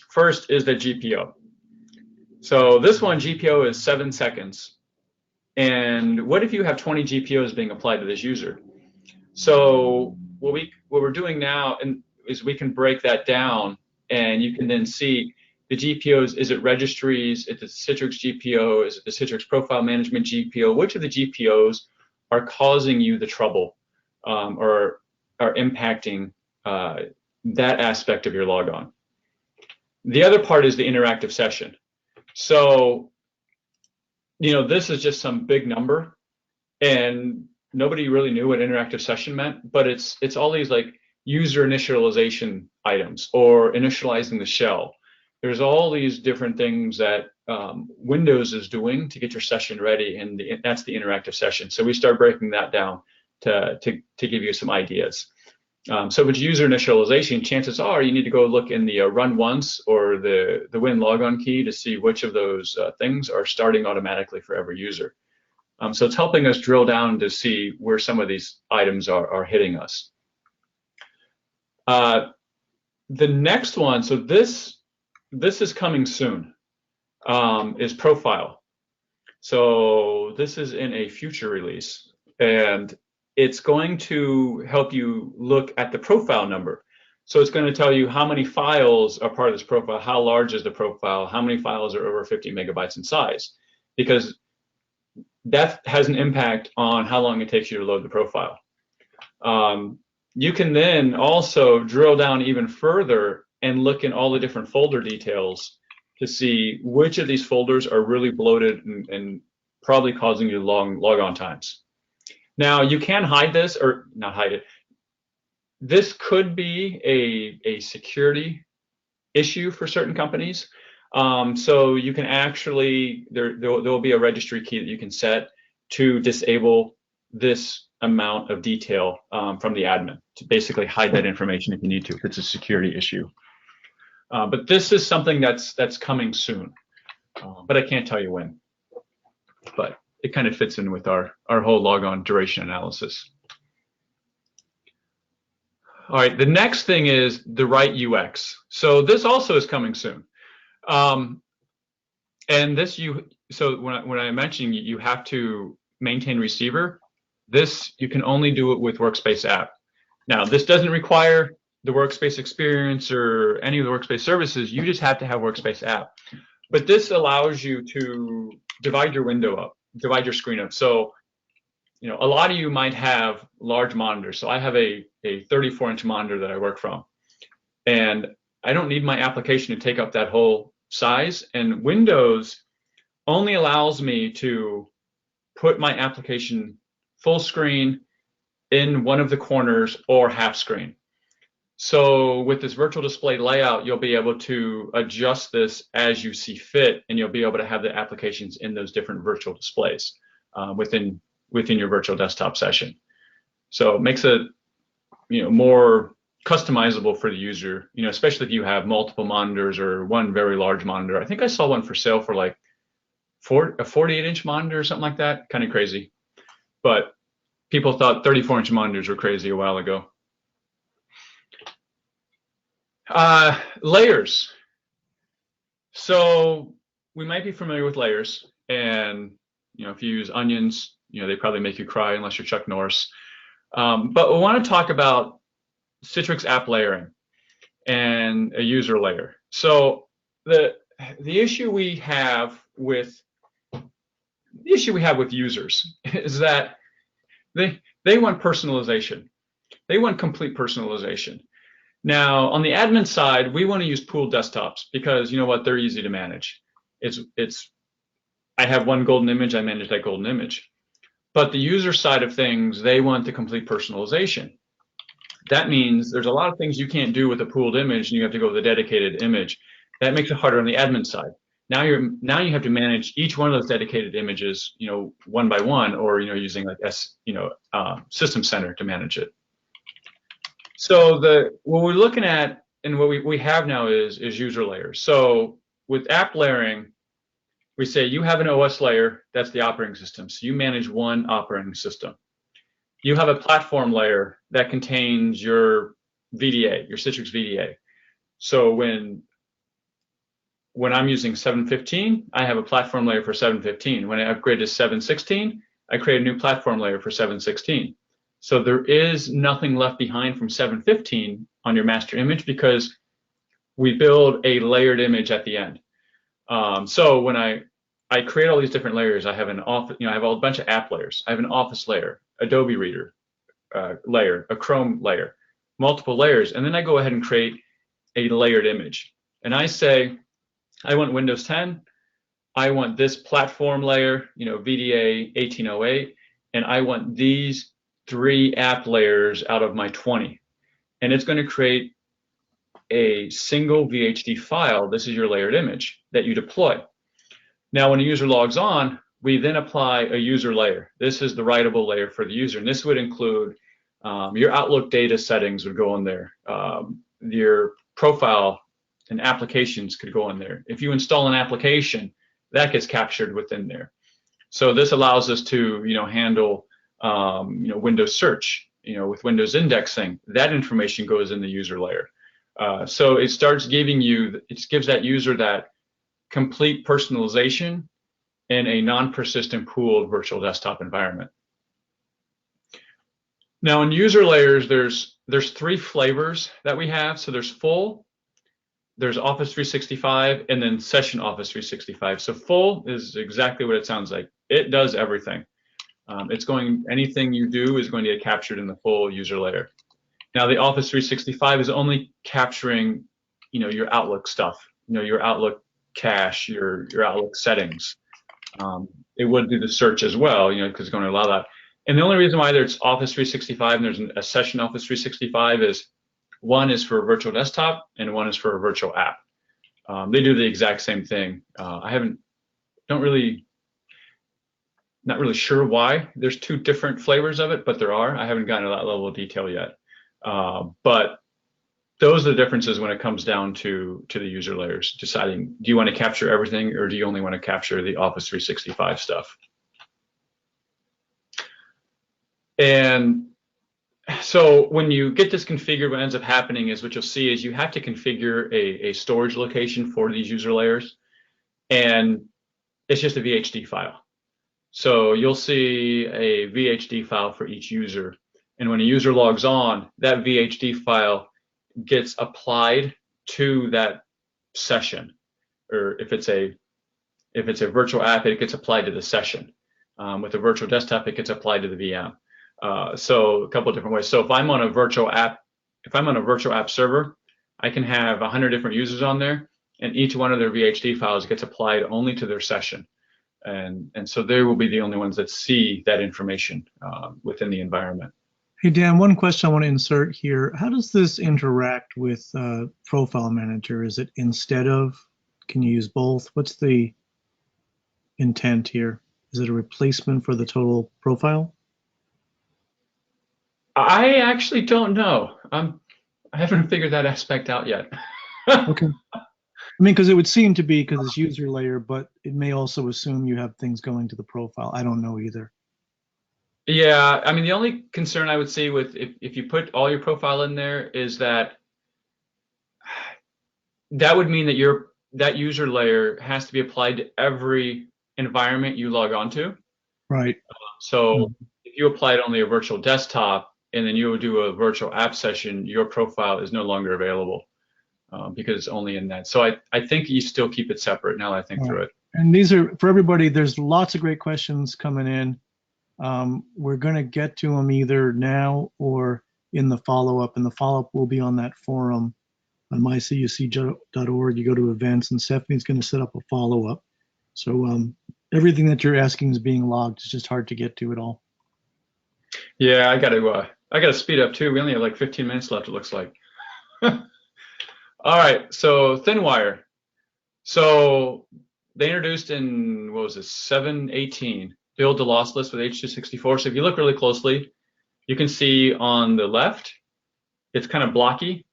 first, is the GPO. So this one, GPO is 7 seconds. And what if you have 20 GPOs being applied to this user? So what we're doing now is we can break that down, and you can then see the GPOs. Is it registries? Is it the Citrix GPO? Is it the Citrix Profile Management GPO? Which of the GPOs are causing you the trouble or are impacting that aspect of your logon? The other part is the interactive session. So, you know, this is just some big number, and nobody really knew what interactive session meant, but it's all these like user initialization items or initializing the shell. There's all these different things that Windows is doing to get your session ready, and that's the interactive session. So we start breaking that down to give you some ideas. So with user initialization, chances are you need to go look in the run once or the win logon key to see which of those things are starting automatically for every user. So it's helping us drill down to see where some of these items are hitting us. The next one, so this is coming soon, is profile. So this is in a future release, and it's going to help you look at the profile number. So it's going to tell you how many files are part of this profile, how large is the profile, how many files are over 50 megabytes in size, because that has an impact on how long it takes you to load the profile. You can then also drill down even further and look in all the different folder details to see which of these folders are really bloated and probably causing you long logon times. Now, you can hide this, or not hide it. This could be a security issue for certain companies. So you can actually, there will be a registry key that you can set to disable this amount of detail from the admin, to basically hide that information if you need to, if it's a security issue. But this is something that's coming soon, but I can't tell you when. But it kind of fits in with our whole logon duration analysis. All right, the next thing is the right UX. So this also is coming soon. And this so when I mentioned you have to maintain receiver, this you can only do it with Workspace app. Now, this doesn't require the Workspace experience or any of the Workspace services. You just have to have Workspace app. But this allows you to divide your window up, divide your screen up. So, you know, a lot of you might have large monitors. So I have a 34-inch monitor that I work from, and I don't need my application to take up that whole size. And Windows only allows me to put my application full screen in one of the corners or half screen. So with this virtual display layout, you'll be able to adjust this as you see fit, and you'll be able to have the applications in those different virtual displays within your virtual desktop session. So it makes it, you know, more customizable for the user, you know, especially if you have multiple monitors or one very large monitor. I think I saw one for sale for like a 48-inch monitor or something like that. Kind of crazy. But people thought 34-inch monitors were crazy a while ago. Layers. So we might be familiar with layers, and you know, if you use onions, you know, they probably make you cry unless you're Chuck Norris. But we want to talk about Citrix app layering and a user layer. So the issue we have with users is that they want personalization. They want complete personalization. Now, on the admin side, we want to use pooled desktops because you know what? They're easy to manage. I have one golden image, I manage that golden image. But the user side of things, they want the complete personalization. That means there's a lot of things you can't do with a pooled image, and you have to go with a dedicated image. That makes it harder on the admin side. Now you have to manage each one of those dedicated images, one by one, or using like System Center to manage it. So what we're looking at and what we have now is user layers. So with app layering, we say you have an OS layer, that's the operating system. So you manage one operating system. You have a platform layer that contains your VDA, your Citrix VDA. So when I'm using 7.15, I have a platform layer for 7.15. When I upgrade to 7.16, I create a new platform layer for 7.16. So there is nothing left behind from 7.15 on your master image because we build a layered image at the end. So when I create all these different layers, I have I have a bunch of app layers. I have an Office layer, Adobe Reader layer, a Chrome layer, multiple layers, and then I go ahead and create a layered image. And I say, I want Windows 10, I want this platform layer, VDA 1808, and I want these 3 app layers out of my 20. And it's going to create a single VHD file. This is your layered image that you deploy. Now, when a user logs on, we then apply a user layer. This is the writable layer for the user, and this would include your Outlook data settings would go in there. Your profile and applications could go in there. If you install an application, that gets captured within there. So this allows us to, handle, Windows search, with Windows indexing. That information goes in the user layer. So it starts giving it gives that user that complete personalization in a non-persistent pooled virtual desktop environment. Now in user layers, there's 3 flavors that we have. So there's full, there's Office 365, and then Session Office 365. So full is exactly what it sounds like. It does everything. Anything you do is going to get captured in the full user layer. Now the Office 365 is only capturing, your Outlook stuff, your Outlook cache, your Outlook settings. It would do the search as well, because it's going to allow that. And the only reason why there's Office 365 and there's a Session Office 365 is one is for a virtual desktop and one is for a virtual app. They do the exact same thing. Not really sure why there's 2 different flavors of it, but there are. I haven't gotten to that level of detail yet. But those are the differences when it comes down to the user layers, deciding, do you want to capture everything or do you only want to capture the Office 365 stuff? And so when you get this configured, what ends up happening is what you'll see is you have to configure a storage location for these user layers, and it's just a VHD file. So you'll see a VHD file for each user, and when a user logs on, that VHD file gets applied to that session, or if it's a virtual app, it gets applied to the session. With a virtual desktop, it gets applied to the VM. So a couple of different ways. So if I'm on a virtual app server, I can have 100 different users on there, and each one of their VHD files gets applied only to their session. And so they will be the only ones that see that information within the environment. Hey, Dan, one question I want to insert here. How does this interact with Profile Manager? Is it instead of? Can you use both? What's the intent here? Is it a replacement for the total profile? I actually don't know. I haven't figured that aspect out yet. Okay. I mean, because it would seem to be because it's user layer, but it may also assume you have things going to the profile. I don't know either. Yeah, I mean, the only concern I would see with if you put all your profile in there is that would mean that that user layer has to be applied to every environment you log on to. Right. So if you applied only a virtual desktop, and then you'll do a virtual app session, your profile is no longer available because it's only in that. So I think you still keep it separate now that I think through it. And these are, for everybody, there's lots of great questions coming in. We're going to get to them either now or in the follow-up, and the follow-up will be on that forum on mycuc.org. You go to events, and Stephanie's going to set up a follow-up. So everything that you're asking is being logged. It's just hard to get to it all. Yeah, I gotta speed up too. We only have like 15 minutes left, it looks like. All right, so ThinWire. So they introduced in, what was it, 7/18, build the lossless with H.264. So if you look really closely, you can see on the left, it's kind of blocky,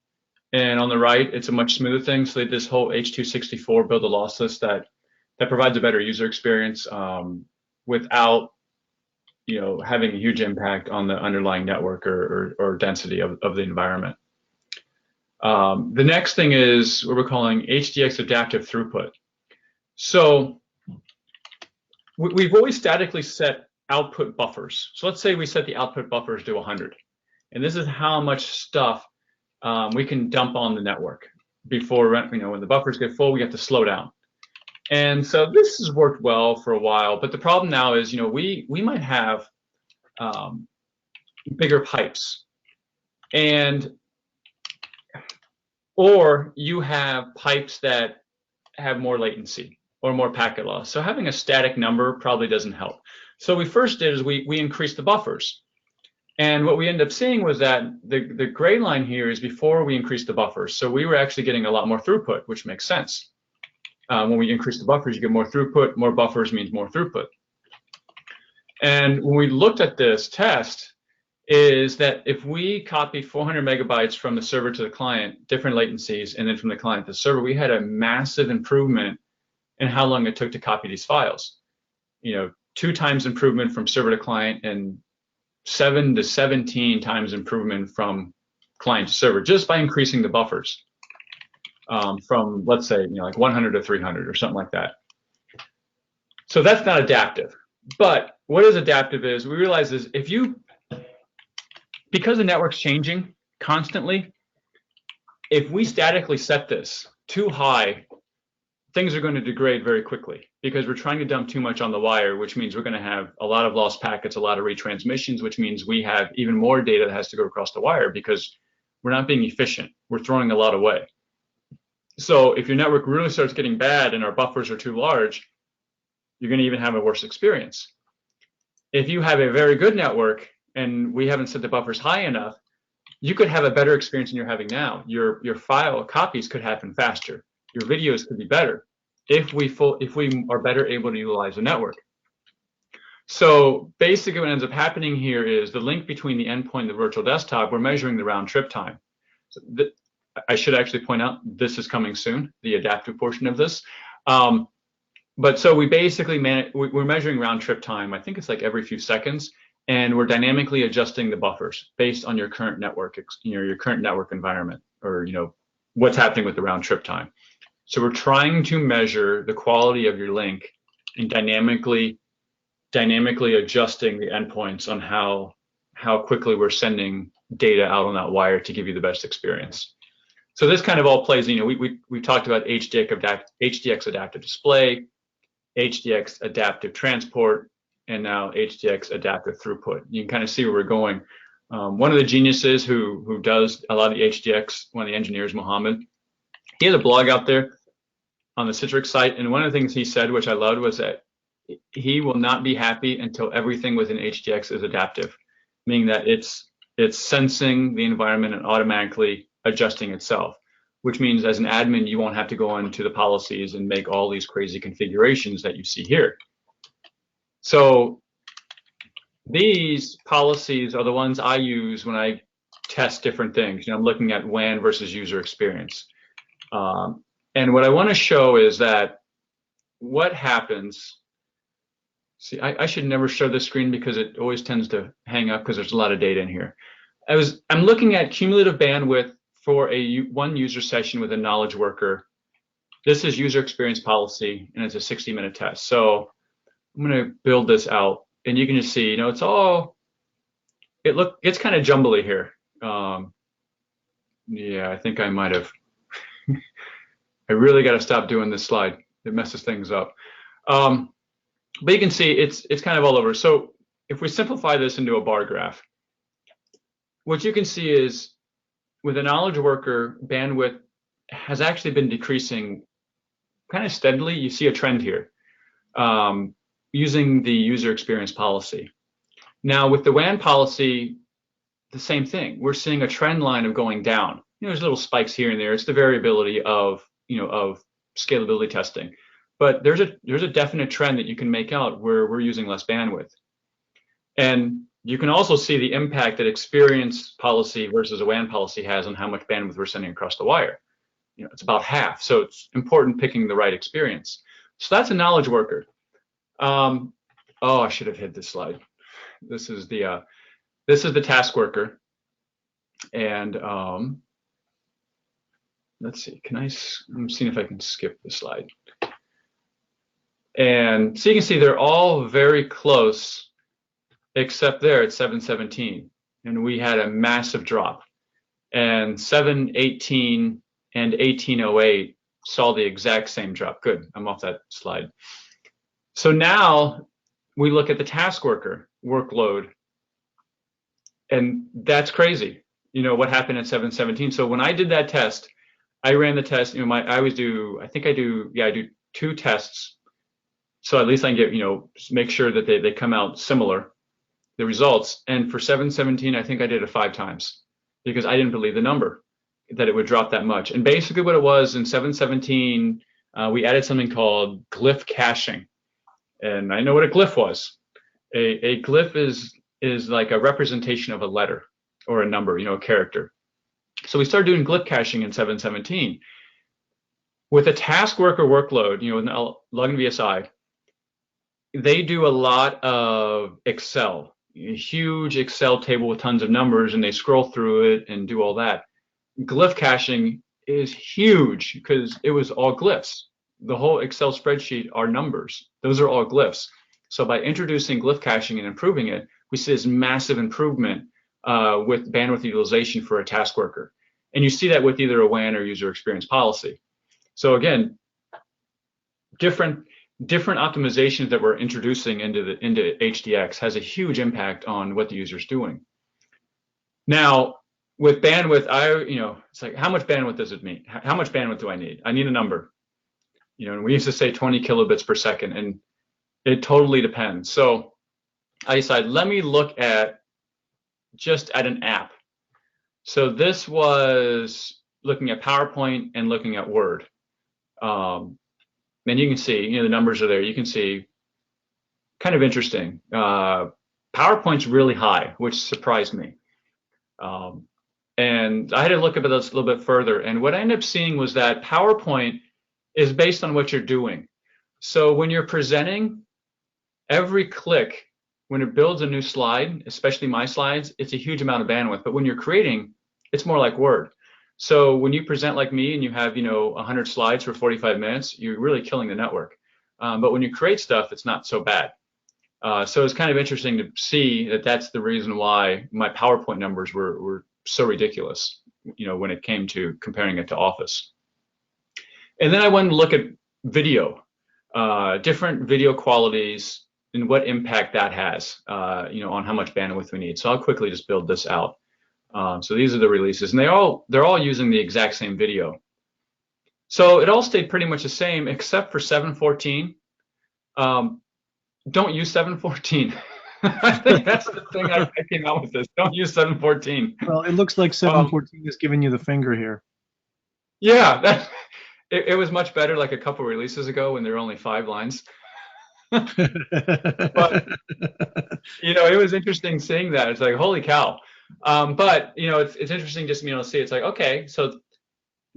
and on the right, it's a much smoother thing. So this whole H.264 build the lossless that provides a better user experience without having a huge impact on the underlying network or density of the environment. The next thing is what we're calling HDX adaptive throughput. So we've always statically set output buffers. So let's say we set the output buffers to 100. And this is how much stuff we can dump on the network before, when the buffers get full, we have to slow down. And so this has worked well for a while, but the problem now is, we might have bigger pipes, or you have pipes that have more latency or more packet loss. So having a static number probably doesn't help. So what we first did is we increased the buffers. And what we ended up seeing was that the gray line here is before we increased the buffers. So we were actually getting a lot more throughput, which makes sense. When we increase the buffers, you get more throughput. More buffers means more throughput. And when we looked at this test, is that if we copied 400 megabytes from the server to the client, different latencies, and then from the client to the server, we had a massive improvement in how long it took to copy these files. 2 times improvement from server to client, and 7 to 17 times improvement from client to server, just by increasing the buffers. From, let's say, like 100 to 300 or something like that. So that's not adaptive. But what is adaptive is, we realize is because the network's changing constantly, if we statically set this too high, things are going to degrade very quickly because we're trying to dump too much on the wire, which means we're going to have a lot of lost packets, a lot of retransmissions, which means we have even more data that has to go across the wire because we're not being efficient. We're throwing a lot away. So if your network really starts getting bad and our buffers are too large, you're going to even have a worse experience. If you have a very good network and we haven't set the buffers high enough, you could have a better experience than you're having now. Your file copies could happen faster. Your videos could be better if we are better able to utilize the network. So basically what ends up happening here is the link between the endpoint and the virtual desktop, we're measuring the round trip time. So I should actually point out this is coming soon, the adaptive portion of this. But so we basically we're measuring round trip time. I think it's like every few seconds, and we're dynamically adjusting the buffers based on your current network, your current network environment, or what's happening with the round trip time. So we're trying to measure the quality of your link and dynamically adjusting the endpoints on how quickly we're sending data out on that wire to give you the best experience. So this kind of all plays, we talked about HDX adaptive display, HDX adaptive transport, and now HDX adaptive throughput. You can kind of see where we're going. One of the geniuses who does a lot of the HDX, one of the engineers, Mohammed, he has a blog out there on the Citrix site, and one of the things he said, which I loved, was that he will not be happy until everything within HDX is adaptive, meaning that it's sensing the environment and automatically adjusting itself, which means as an admin, you won't have to go into the policies and make all these crazy configurations that you see here. So these policies are the ones I use when I test different things. I'm looking at WAN versus user experience. And what I want to show is that what happens. See, I should never show this screen because it always tends to hang up because there's a lot of data in here. I'm looking at cumulative bandwidth for one user session with a knowledge worker. This is user experience policy, and it's a 60-minute test. So I'm going to build this out, and you can just see, it's all it's kind of jumbly here. Yeah, I think I might have. I really got to stop doing this slide. It messes things up. But you can see it's kind of all over. So if we simplify this into a bar graph, what you can see is with a knowledge worker, bandwidth has actually been decreasing kind of steadily. You see a trend here using the user experience policy. Now with the WAN policy, the same thing. We're seeing a trend line of going down. There's little spikes here and there. It's the variability of of scalability testing. But there's a definite trend that you can make out where we're using less bandwidth. And you can also see the impact that experience policy versus a WAN policy has on how much bandwidth we're sending across the wire. It's about half. So it's important picking the right experience. So that's a knowledge worker. Oh, I should have hid this slide. This is the task worker, and let's see. I'm seeing if I can skip the slide. And so you can see they're all very close, except there at 717, and we had a massive drop. And 718 and 1808 saw the exact same drop. Good. I'm off that slide. So now we look at the task worker workload. And that's crazy. What happened at 717. So when I did that test, I ran the test. I always do. I do 2 tests. So at least I can get make sure that they come out similar, the results. And for 717, I think I did it 5 times because I didn't believe the number that it would drop that much. And basically what it was in 717, we added something called glyph caching. And I know what a glyph was. A glyph is like a representation of a letter or a number, a character. So we started doing glyph caching in 717. With a task worker workload, in login VSI, they do a lot of Excel, a huge Excel table with tons of numbers, and they scroll through it and do all that. Glyph caching is huge because it was all glyphs. The whole Excel spreadsheet are numbers. Those are all glyphs. So by introducing glyph caching and improving it, we see this massive improvement with bandwidth utilization for a task worker. And you see that with either a WAN or user experience policy. So again, different optimizations that we're introducing into HDX has a huge impact on what the user's doing. Now, with bandwidth, it's like, how much bandwidth does it mean? How much bandwidth do I need? I need a number. And we used to say 20 kilobits per second, and it totally depends. So I decided, let me look at just at an app. So this was looking at PowerPoint and looking at Word. And you can see, the numbers are there. You can see, kind of interesting. PowerPoint's really high, which surprised me. And I had to look at this a little bit further. And what I ended up seeing was that PowerPoint is based on what you're doing. So when you're presenting, every click, when it builds a new slide, especially my slides, it's a huge amount of bandwidth. But when you're creating, it's more like Word. So when you present like me and you have 100 slides for 45 minutes, you're really killing the network. But when you create stuff, it's not so bad. So it's kind of interesting to see that that's the reason why my PowerPoint numbers were so ridiculous, when it came to comparing it to Office. And then I went and look at video, different video qualities and what impact that has, on how much bandwidth we need. So I'll quickly just build this out. So these are the releases, and they're all using the exact same video. So it all stayed pretty much the same except for 714. Don't use 714. I think that's the thing I came out with this. Don't use 714. Well, it looks like 714 is giving you the finger here. Yeah, it was much better like a couple releases ago when there were only 5 lines. But it was interesting seeing that. It's like, holy cow. But it's interesting just to see. It's like, okay, so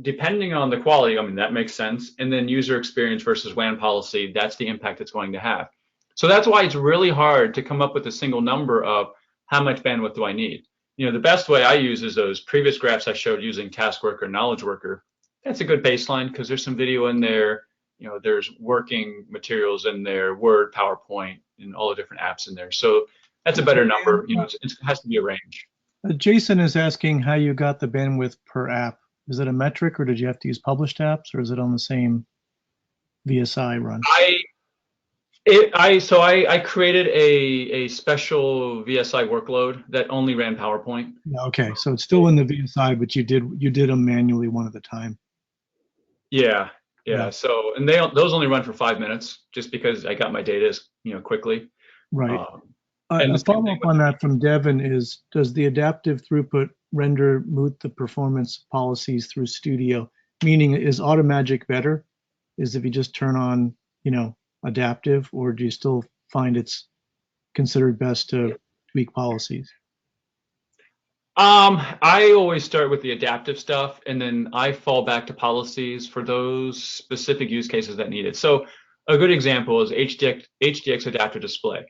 depending on the quality, that makes sense. And then user experience versus WAN policy, that's the impact it's going to have. So that's why it's really hard to come up with a single number of how much bandwidth do I need. The best way I use is those previous graphs I showed using task worker, knowledge worker. That's a good baseline because there's some video in there. There's working materials in there, Word, PowerPoint, and all the different apps in there. So That's a better number. You know, it has to be a range. Jason is asking how you got the bandwidth per app. Is it a metric, or did you have to use published apps, or is it on the same VSI run? I created a special VSI workload that only ran PowerPoint. Okay, so it's still in the VSI, but you did them manually one at a time. Yeah. So, and those only run for 5 minutes, just because I got my data, quickly. Right. And a follow-up on that from Devin is, does the adaptive throughput render moot the performance policies through Studio? Meaning, is Automagic better? Is if you just turn on, adaptive, or do you still find it's considered best to tweak policies? I always start with the adaptive stuff, and then I fall back to policies for those specific use cases that need it. So a good example is HDX adaptive display.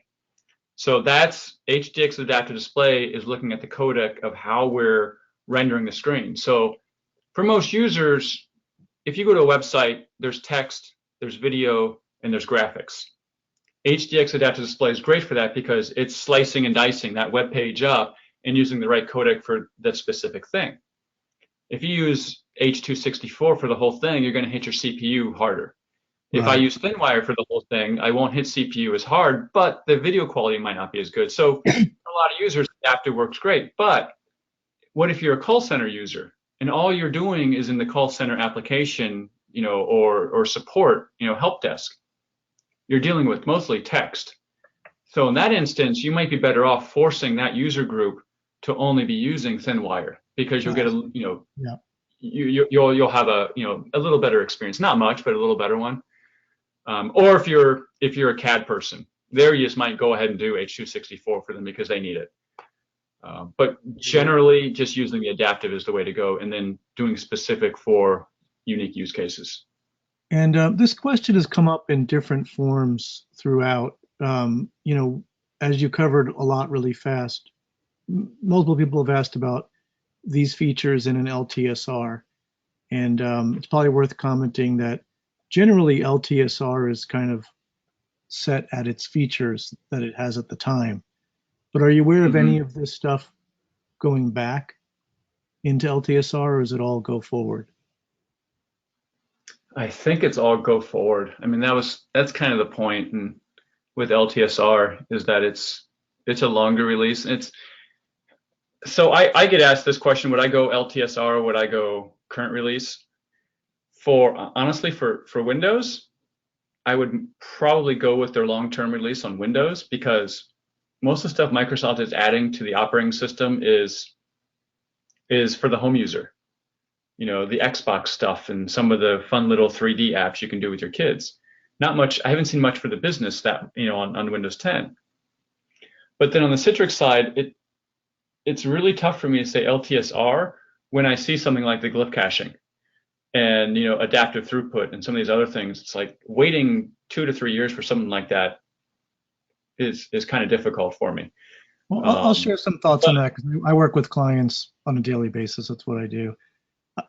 So that's HDX adaptive display is looking at the codec of how we're rendering the screen. So for most users, if you go to a website, there's text, there's video, and there's graphics. HDX adaptive display is great for that because it's slicing and dicing that web page up and using the right codec for that specific thing. If you use H.264 for the whole thing, you're going to hit your CPU harder. If I use ThinWire for the whole thing, I won't hit CPU as hard, but the video quality might not be as good. So for a lot of users, adaptive works great. But what if you're a call center user and all you're doing is in the call center application, or support, help desk? You're dealing with mostly text. So in that instance, you might be better off forcing that user group to only be using ThinWire, because you'll get you'll have a little better experience. Not much, but a little better one. Or if you're a CAD person, there you just might go ahead and do H.264 for them because they need it. But generally, just using the adaptive is the way to go, and then doing specific for unique use cases. And this question has come up in different forms throughout. As you covered a lot really fast, multiple people have asked about these features in an LTSR. And it's probably worth commenting that generally LTSR is kind of set at its features that it has at the time. But are you aware of any of this stuff going back into LTSR, or is it all go forward? I think it's all go forward. I mean, that's kind of the point, and with LTSR is that it's a longer release. So I get asked this question: would I go LTSR or would I go current release? Honestly, for Windows, I would probably go with their long-term release on Windows, because most of the stuff Microsoft is adding to the operating system is for the home user. The Xbox stuff and some of the fun little 3D apps you can do with your kids. Not much. I haven't seen much for the business that on Windows 10. But then on the Citrix side, it's really tough for me to say LTSR when I see something like the glyph caching and adaptive throughput and some of these other things. It's like waiting 2 to 3 years for something like that is kind of difficult for me. Well, I'll share some thoughts on that, because I work with clients on a daily basis. That's what I do.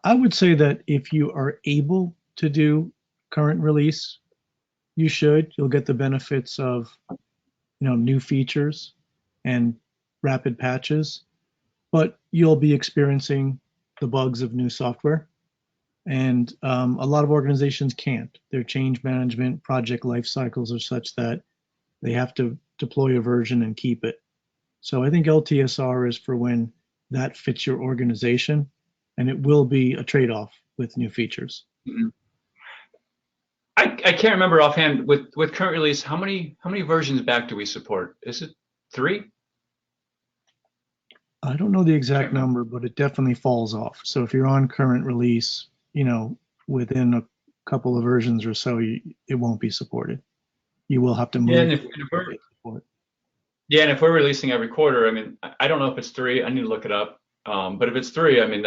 I would say that if you are able to do current release, you should. You'll get the benefits of new features and rapid patches, but you'll be experiencing the bugs of new software. And a lot of organizations can't. Their change management project life cycles are such that they have to deploy a version and keep it. So I think LTSR is for when that fits your organization, and it will be a trade-off with new features. I can't remember offhand with current release, how many versions back do we support? Is it 3? I don't know the exact number, but it definitely falls off. So if you're on current release, within a couple of versions or so, it won't be supported. You will have to move. And if we're releasing every quarter, I mean, I don't know if it's 3. I need to look it up. But if it's 3, I mean,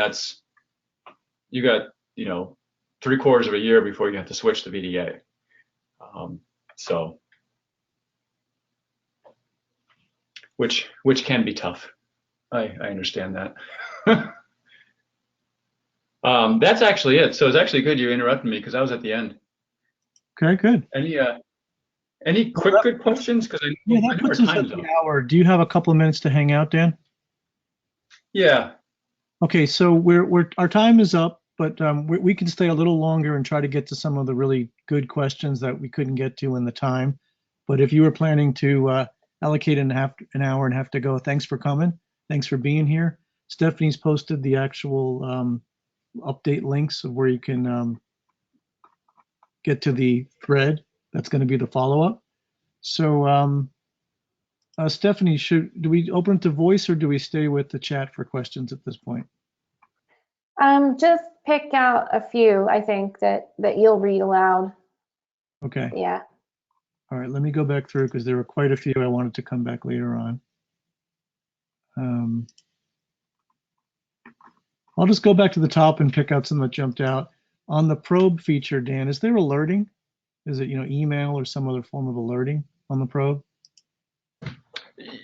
you got 3/4 of a year before you have to switch to VDA. So, which can be tough. I understand that. That's actually it. So it's actually good you interrupted me, because I was at the end. Okay, good. Any quick good questions? Because I Yeah, know that our puts us at time's the up. hour. Do you have a couple of minutes to hang out, Dan? Yeah. Okay, so our time is up, but we can stay a little longer and try to get to some of the really good questions that we couldn't get to in the time. But if you were planning to allocate an hour and have to go, thanks for coming. Thanks for being here. Stephanie's posted the actual update links of where you can get to the thread. That's going to be the follow-up. So Stephanie, do we open to voice or do we stay with the chat for questions at this point? Just pick out a few, I think, that you'll read aloud. Okay. Yeah. All right, let me go back through because there were quite a few I wanted to come back later on. I'll just go back to the top and pick out some that jumped out. On the probe feature, Dan, is there alerting? Is it, email or some other form of alerting on the probe?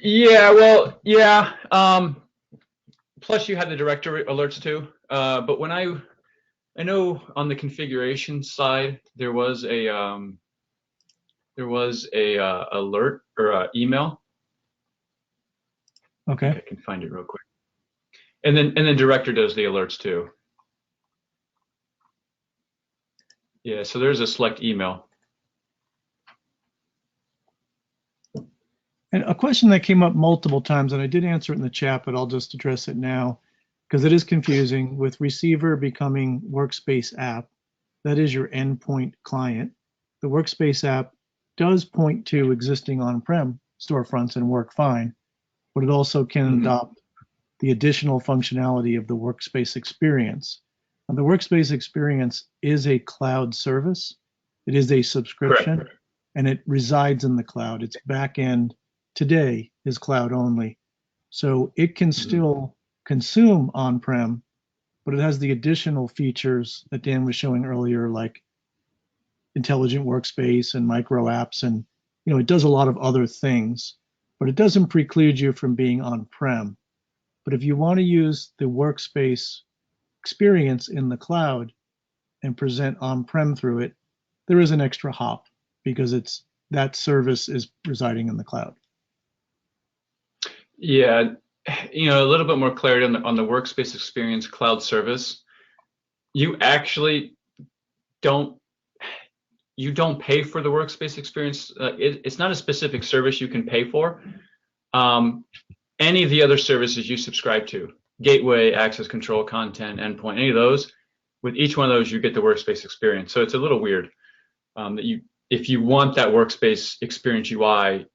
Yeah, well, yeah. Plus you had the directory alerts too. But when I know on the configuration side, there was a alert or email. Okay. I can find it real quick. And then director does the alerts too. Yeah, so there's a select email. And a question that came up multiple times, and I did answer it in the chat, but I'll just address it now because it is confusing with receiver becoming Workspace app. That is your endpoint client. The Workspace app does point to existing on-prem storefronts and work fine, but it also can adopt the additional functionality of the Workspace experience. Now, the Workspace experience is a cloud service. It is a subscription, Correct. and it resides in the cloud. Its back end today is cloud only. So it can still consume on-prem, but it has the additional features that Dan was showing earlier, like intelligent workspace and micro apps. And, it does a lot of other things, but it doesn't preclude you from being on-prem. But if you want to use the Workspace experience in the cloud and present on-prem through it, there is an extra hop because that service is residing in the cloud. Yeah, a little bit more clarity on the Workspace experience cloud service. You actually don't pay for the Workspace experience. It's not a specific service you can pay for. Any of the other services you subscribe to, gateway, access control, content, endpoint, any of those, with each one of those, you get the Workspace experience. So it's a little weird that if you want that Workspace experience UI,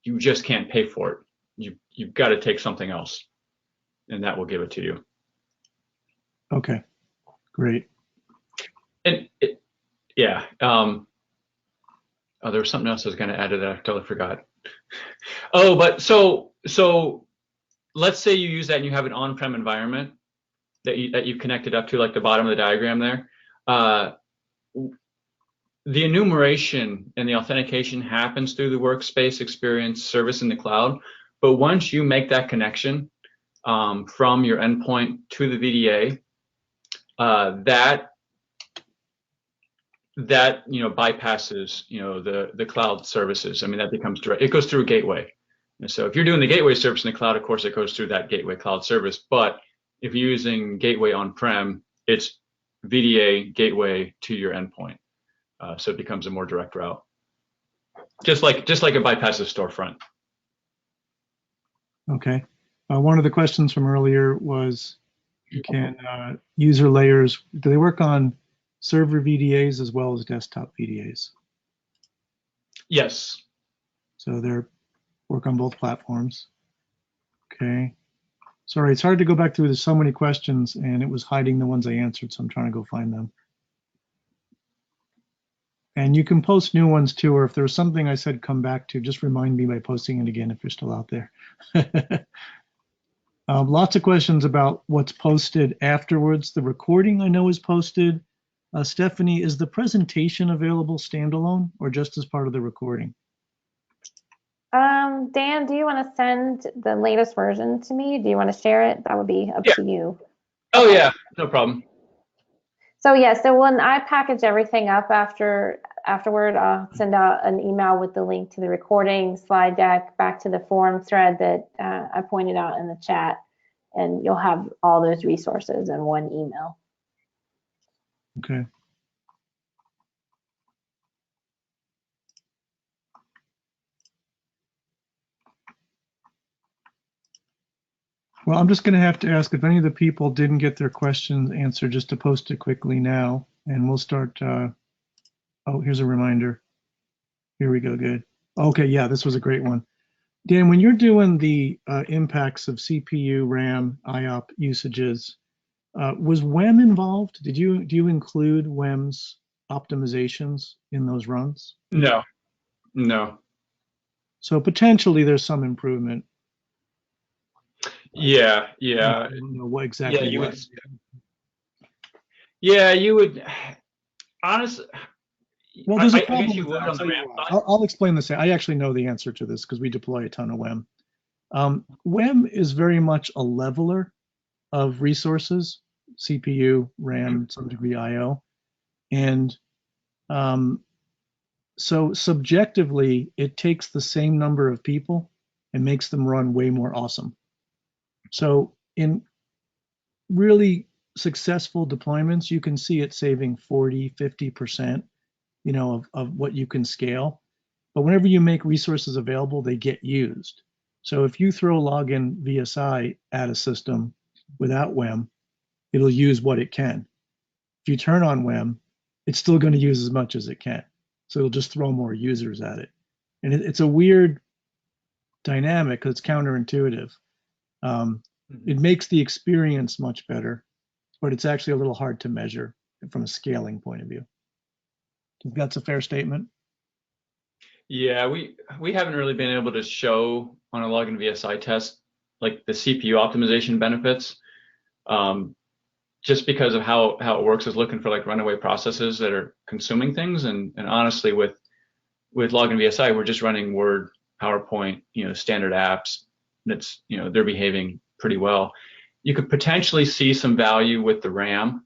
you just can't pay for it. You've got to take something else, and that will give it to you. Okay, great. And yeah. Oh, there was something else I was going to add to that. I totally forgot. Oh, but so let's say you use that and you have an on-prem environment that you've connected up to, like the bottom of the diagram there. The enumeration and the authentication happens through the Workspace experience service in the cloud. But once you make that connection from your endpoint to the VDA, that bypasses the cloud services. I mean, that becomes direct. It goes through a gateway. And so if you're doing the gateway service in the cloud, of course, it goes through that gateway cloud service. But if you're using gateway on-prem, it's VDA gateway to your endpoint. So it becomes a more direct route, just like it bypasses storefront. Okay. One of the questions from earlier was, can user layers, do they work on server VDAs as well as desktop VDAs? Yes. So they're work on both platforms. Okay. Sorry, it's hard to go back through. There's so many questions and it was hiding the ones I answered, so I'm trying to go find them. And you can post new ones too, or if there's something I said come back to, just remind me by posting it again if you're still out there. Lots of questions about what's posted afterwards. The recording I know is posted. Stephanie, is the presentation available standalone or just as part of the recording? Dan, do you want to send the latest version to me? Do you want to share it? That would be up to you. Oh, yeah, no problem. So yeah, so when I package everything up after afterward, I'll send out an email with the link to the recording, slide deck, back to the forum thread that I pointed out in the chat, and you'll have all those resources in one email. Okay. Well, I'm just going to have to ask if any of the people didn't get their questions answered, just to post it quickly now, and we'll start. Oh, here's a reminder. Here we go. Good. Okay, yeah, this was a great one. Dan, when you're doing the impacts of CPU, RAM, IOP usages, was WEM involved? Do you include WEM's optimizations in those runs? No, no. So potentially there's some improvement. Yeah. I don't know what exactly. You would. Honestly. Well, there's a problem. I guess you would on the RAM side. I'll explain this. I actually know the answer to this because we deploy a ton of WEM. WEM is very much a leveler of resources, CPU, RAM, some degree IO. And so subjectively, it takes the same number of people and makes them run way more awesome. So in really successful deployments, you can see it saving 40, 50%, of what you can scale. But whenever you make resources available, they get used. So if you throw login VSI at a system without WEM, it'll use what it can. If you turn on WEM, it's still going to use as much as it can. So it'll just throw more users at it. And it's a weird dynamic because it's counterintuitive. It makes the experience much better, but it's actually a little hard to measure from a scaling point of view. That's a fair statement. Yeah, we haven't really been able to show on a login VSI test like the CPU optimization benefits, just because of how it works is looking for like runaway processes that are consuming things, and honestly with login VSI we're just running Word, PowerPoint, standard apps. And it's they're behaving pretty well. You could potentially see some value with the RAM.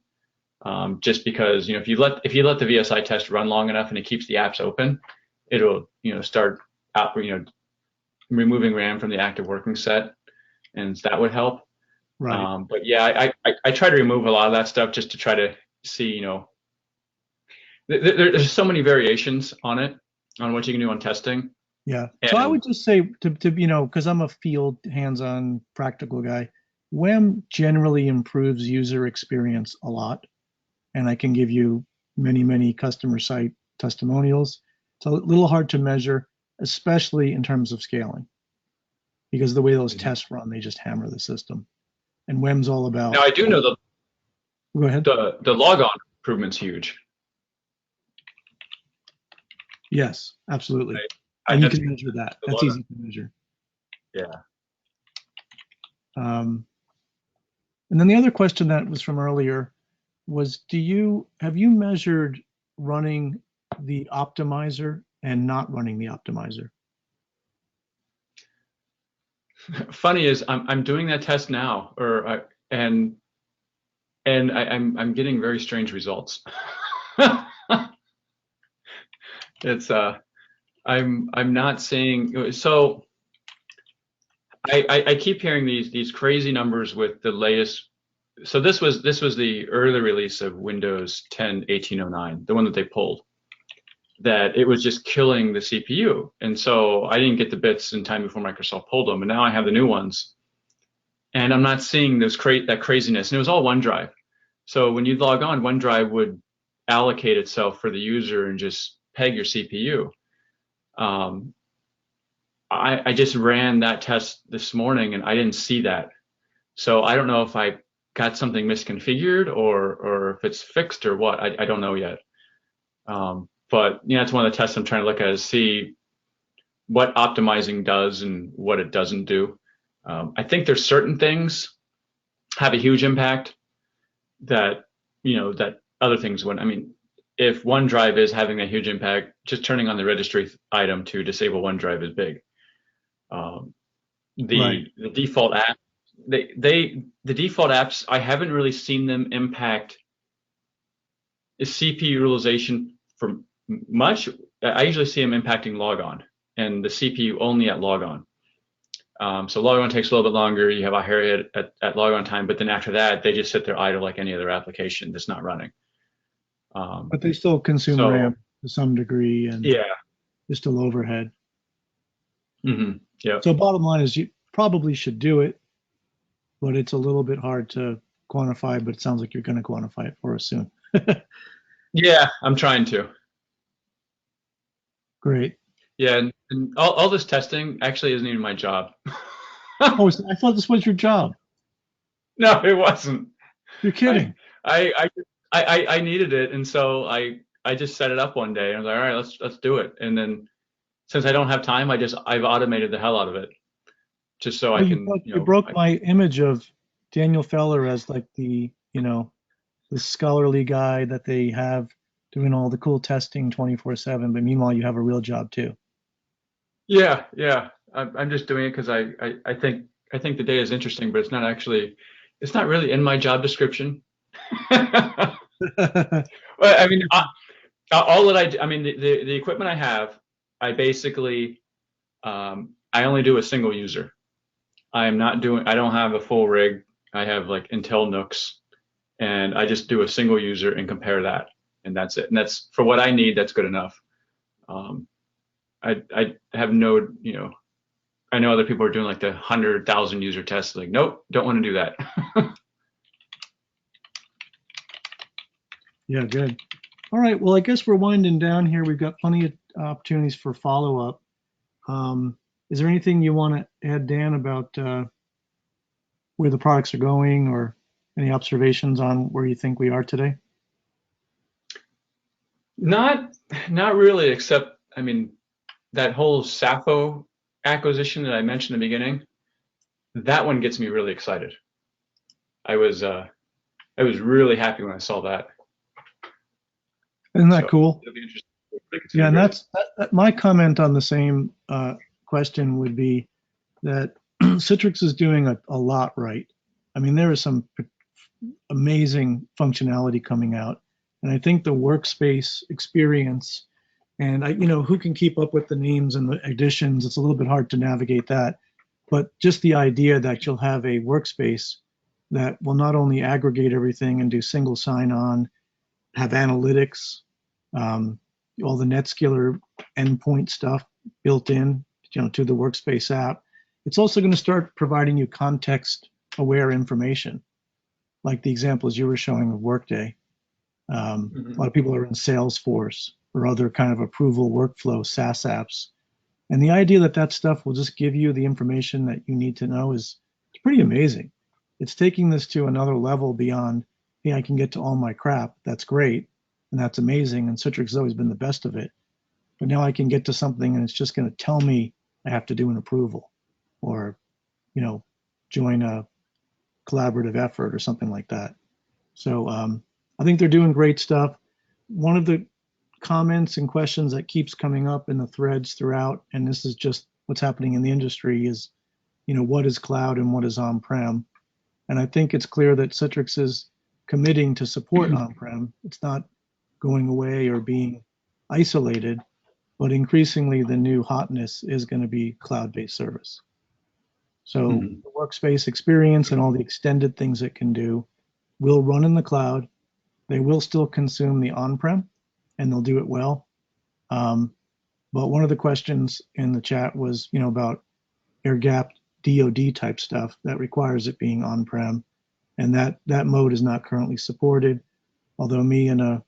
Just because if you let the VSI test run long enough and it keeps the apps open, it'll start out removing RAM from the active working set, and that would help. Right. But yeah, I try to remove a lot of that stuff just to try to see there's so many variations on it, on what you can do on testing. Yeah. So I would just say to because I'm a field hands-on practical guy, WEM generally improves user experience a lot. And I can give you many customer site testimonials. It's a little hard to measure, especially in terms of scaling, because the way those tests run, they just hammer the system. And WEM's all about. Now I do know Go ahead. The logon improvement's huge. Yes, absolutely. And you can measure that. That's easy to measure. Yeah. And then the other question that was from earlier was, have you measured running the optimizer and not running the optimizer? Funny is I'm doing that test now, and I'm getting very strange results. It's I'm not seeing, so I keep hearing these crazy numbers with the latest. So this was the early release of Windows 10 1809, the one that they pulled, that it was just killing the CPU. And so I didn't get the bits in time before Microsoft pulled them, and now I have the new ones, and I'm not seeing that craziness. And it was all OneDrive. So when you log on, OneDrive would allocate itself for the user and just peg your CPU. I just ran that test this morning and I didn't see that. So I don't know if I got something misconfigured or if it's fixed or what. I don't know yet. But it's one of the tests I'm trying to look at, is see what optimizing does and what it doesn't do. I think there's certain things have a huge impact that that other things wouldn't. I mean, if OneDrive is having a huge impact, just turning on the registry item to disable OneDrive is big. The default app, the default apps, I haven't really seen them impact the CPU utilization much. I usually see them impacting logon and the CPU only at logon. So logon takes a little bit longer. You have a higher hit at logon time, but then after that, they just sit there idle like any other application that's not running. But they still consume RAM to some degree, and yeah, there's still overhead. mm-hmm. Yeah. So bottom line is you probably should do it, but it's a little bit hard to quantify, but it sounds like you're going to quantify it for us soon. Yeah, I'm trying to. Great. Yeah, and all this testing actually isn't even my job. Oh, I thought this was your job. No, it wasn't. You're kidding. I needed it, and so I just set it up one day and I was like, all right, let's do it. And then since I don't have time, I've automated the hell out of it, just so I can. You broke my image of Daniel Feller as like the the scholarly guy that they have doing all the cool testing 24/7, but meanwhile you have a real job too. Yeah. I'm just doing it because I think the data is interesting, but it's not really in my job description. Well, I mean, all that I mean, the equipment I have, I basically, I only do a single user. I don't have a full rig. I have like Intel NUCs, and I just do a single user and compare that, and that's it. And that's for what I need. That's good enough. I have no, I know other people are doing like the 100,000 user tests. Like, nope, don't want to do that. Yeah, good. All right. Well, I guess we're winding down here. We've got plenty of opportunities for follow-up. Is there anything you want to add, Dan, about where the products are going, or any observations on where you think we are today? Not really, except, I mean, that whole Sapho acquisition that I mentioned in the beginning, that one gets me really excited. I was really happy when I saw that. Isn't that cool? It'll be interesting. Yeah, and that's my comment on the same question would be that Citrix is doing a lot right. I mean, there is some amazing functionality coming out, and I think the workspace experience, and who can keep up with the names and the additions, it's a little bit hard to navigate that, but just the idea that you'll have a workspace that will not only aggregate everything and do single sign-on, have analytics, all the NetScaler endpoint stuff built in, to the Workspace app. It's also going to start providing you context-aware information, like the examples you were showing of Workday. A lot of people are in Salesforce or other kind of approval workflow SaaS apps, and the idea that stuff will just give you the information that you need to know is pretty amazing. It's taking this to another level beyond, hey, I can get to all my crap. That's great. And that's amazing. And Citrix has always been the best of it. But now I can get to something and it's just going to tell me I have to do an approval or, join a collaborative effort or something like that. So I think they're doing great stuff. One of the comments and questions that keeps coming up in the threads throughout, and this is just what's happening in the industry, is, what is cloud and what is on-prem? And I think it's clear that Citrix is committing to support on-prem. It's not going away or being isolated, but increasingly the new hotness is going to be cloud-based service. So the workspace experience and all the extended things it can do will run in the cloud. They will still consume the on-prem, and they'll do it well. But one of the questions in the chat was, about air-gapped DoD type stuff that requires it being on-prem, and that mode is not currently supported. Although me and a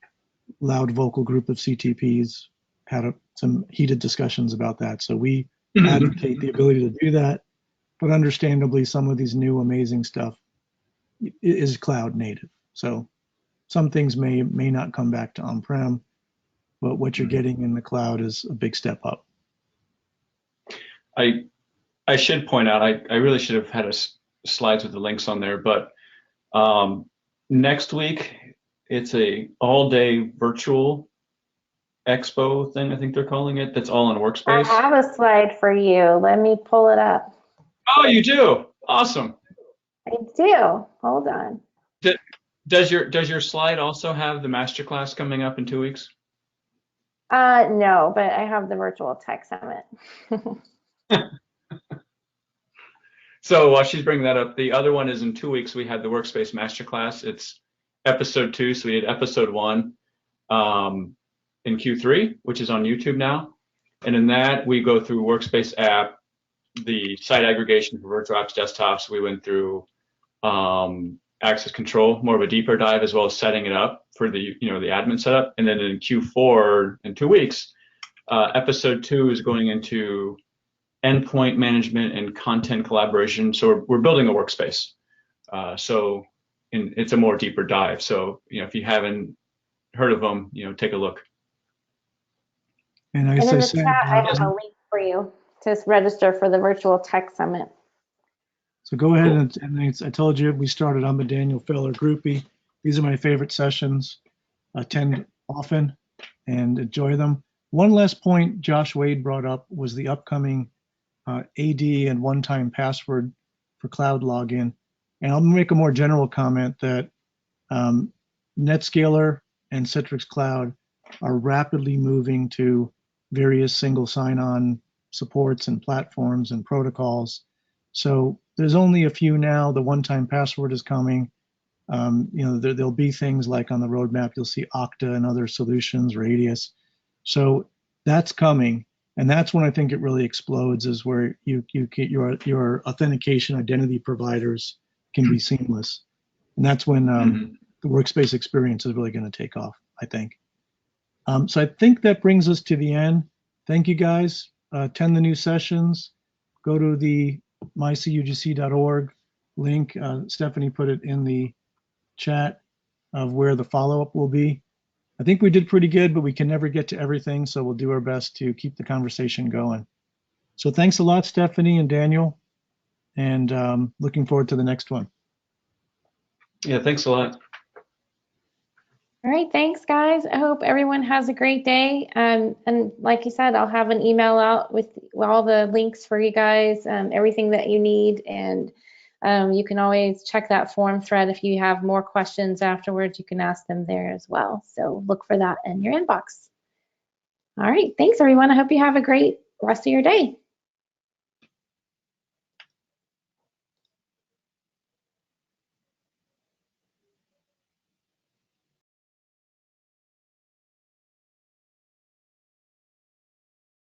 loud vocal group of CTPs had some heated discussions about that. So we advocate the ability to do that, but understandably, some of these new amazing stuff is cloud native. So some things may not come back to on-prem, but what you're getting in the cloud is a big step up. I should point out, I really should have had slides with the links on there, but next week, it's a all-day virtual expo thing, I think they're calling it, that's all in Workspace. I have a slide for you. Let me pull it up. Oh, you do? Awesome. I do. Hold on. Does your slide also have the masterclass coming up in 2 weeks? No, but I have the virtual tech summit. So while she's bringing that up, the other one is in 2 weeks. We had the Workspace Masterclass. It's episode 2, so we did episode 1 in Q3, which is on YouTube now. And in that, we go through Workspace app, the site aggregation for Virtual Apps Desktops. We went through access control, more of a deeper dive, as well as setting it up for the the admin setup. And then in Q4, in 2 weeks, episode 2 is going into endpoint management and content collaboration. So we're building a workspace. It's a more deeper dive. So if you haven't heard of them, take a look. And in the chat, I have a link for you to register for the virtual tech summit. So go ahead and I told you we started. I'm a Daniel Feller groupie. These are my favorite sessions. Attend often and enjoy them. One last point Josh Wade brought up was the upcoming AD and one-time password for cloud login. And I'll make a more general comment that NetScaler and Citrix Cloud are rapidly moving to various single sign-on supports and platforms and protocols. So there's only a few now. The one-time password is coming. There'll be things like on the roadmap, you'll see Okta and other solutions, Radius. So that's coming. And that's when I think it really explodes, is where you get your authentication identity providers can be seamless. And that's when the workspace experience is really going to take off, I think. So I think that brings us to the end. Thank you guys. Attend the new sessions. Go to the mycugc.org link. Stephanie put it in the chat of where the follow-up will be. I think we did pretty good, but we can never get to everything, so we'll do our best to keep the conversation going. So thanks a lot, Stephanie and Daniel, and looking forward to the next one. Yeah, thanks a lot. All right, thanks, guys. I hope everyone has a great day. And like you said, I'll have an email out with all the links for you guys, everything that you need. And you can always check that forum thread. If you have more questions afterwards, you can ask them there as well. So look for that in your inbox. All right, thanks, everyone. I hope you have a great rest of your day.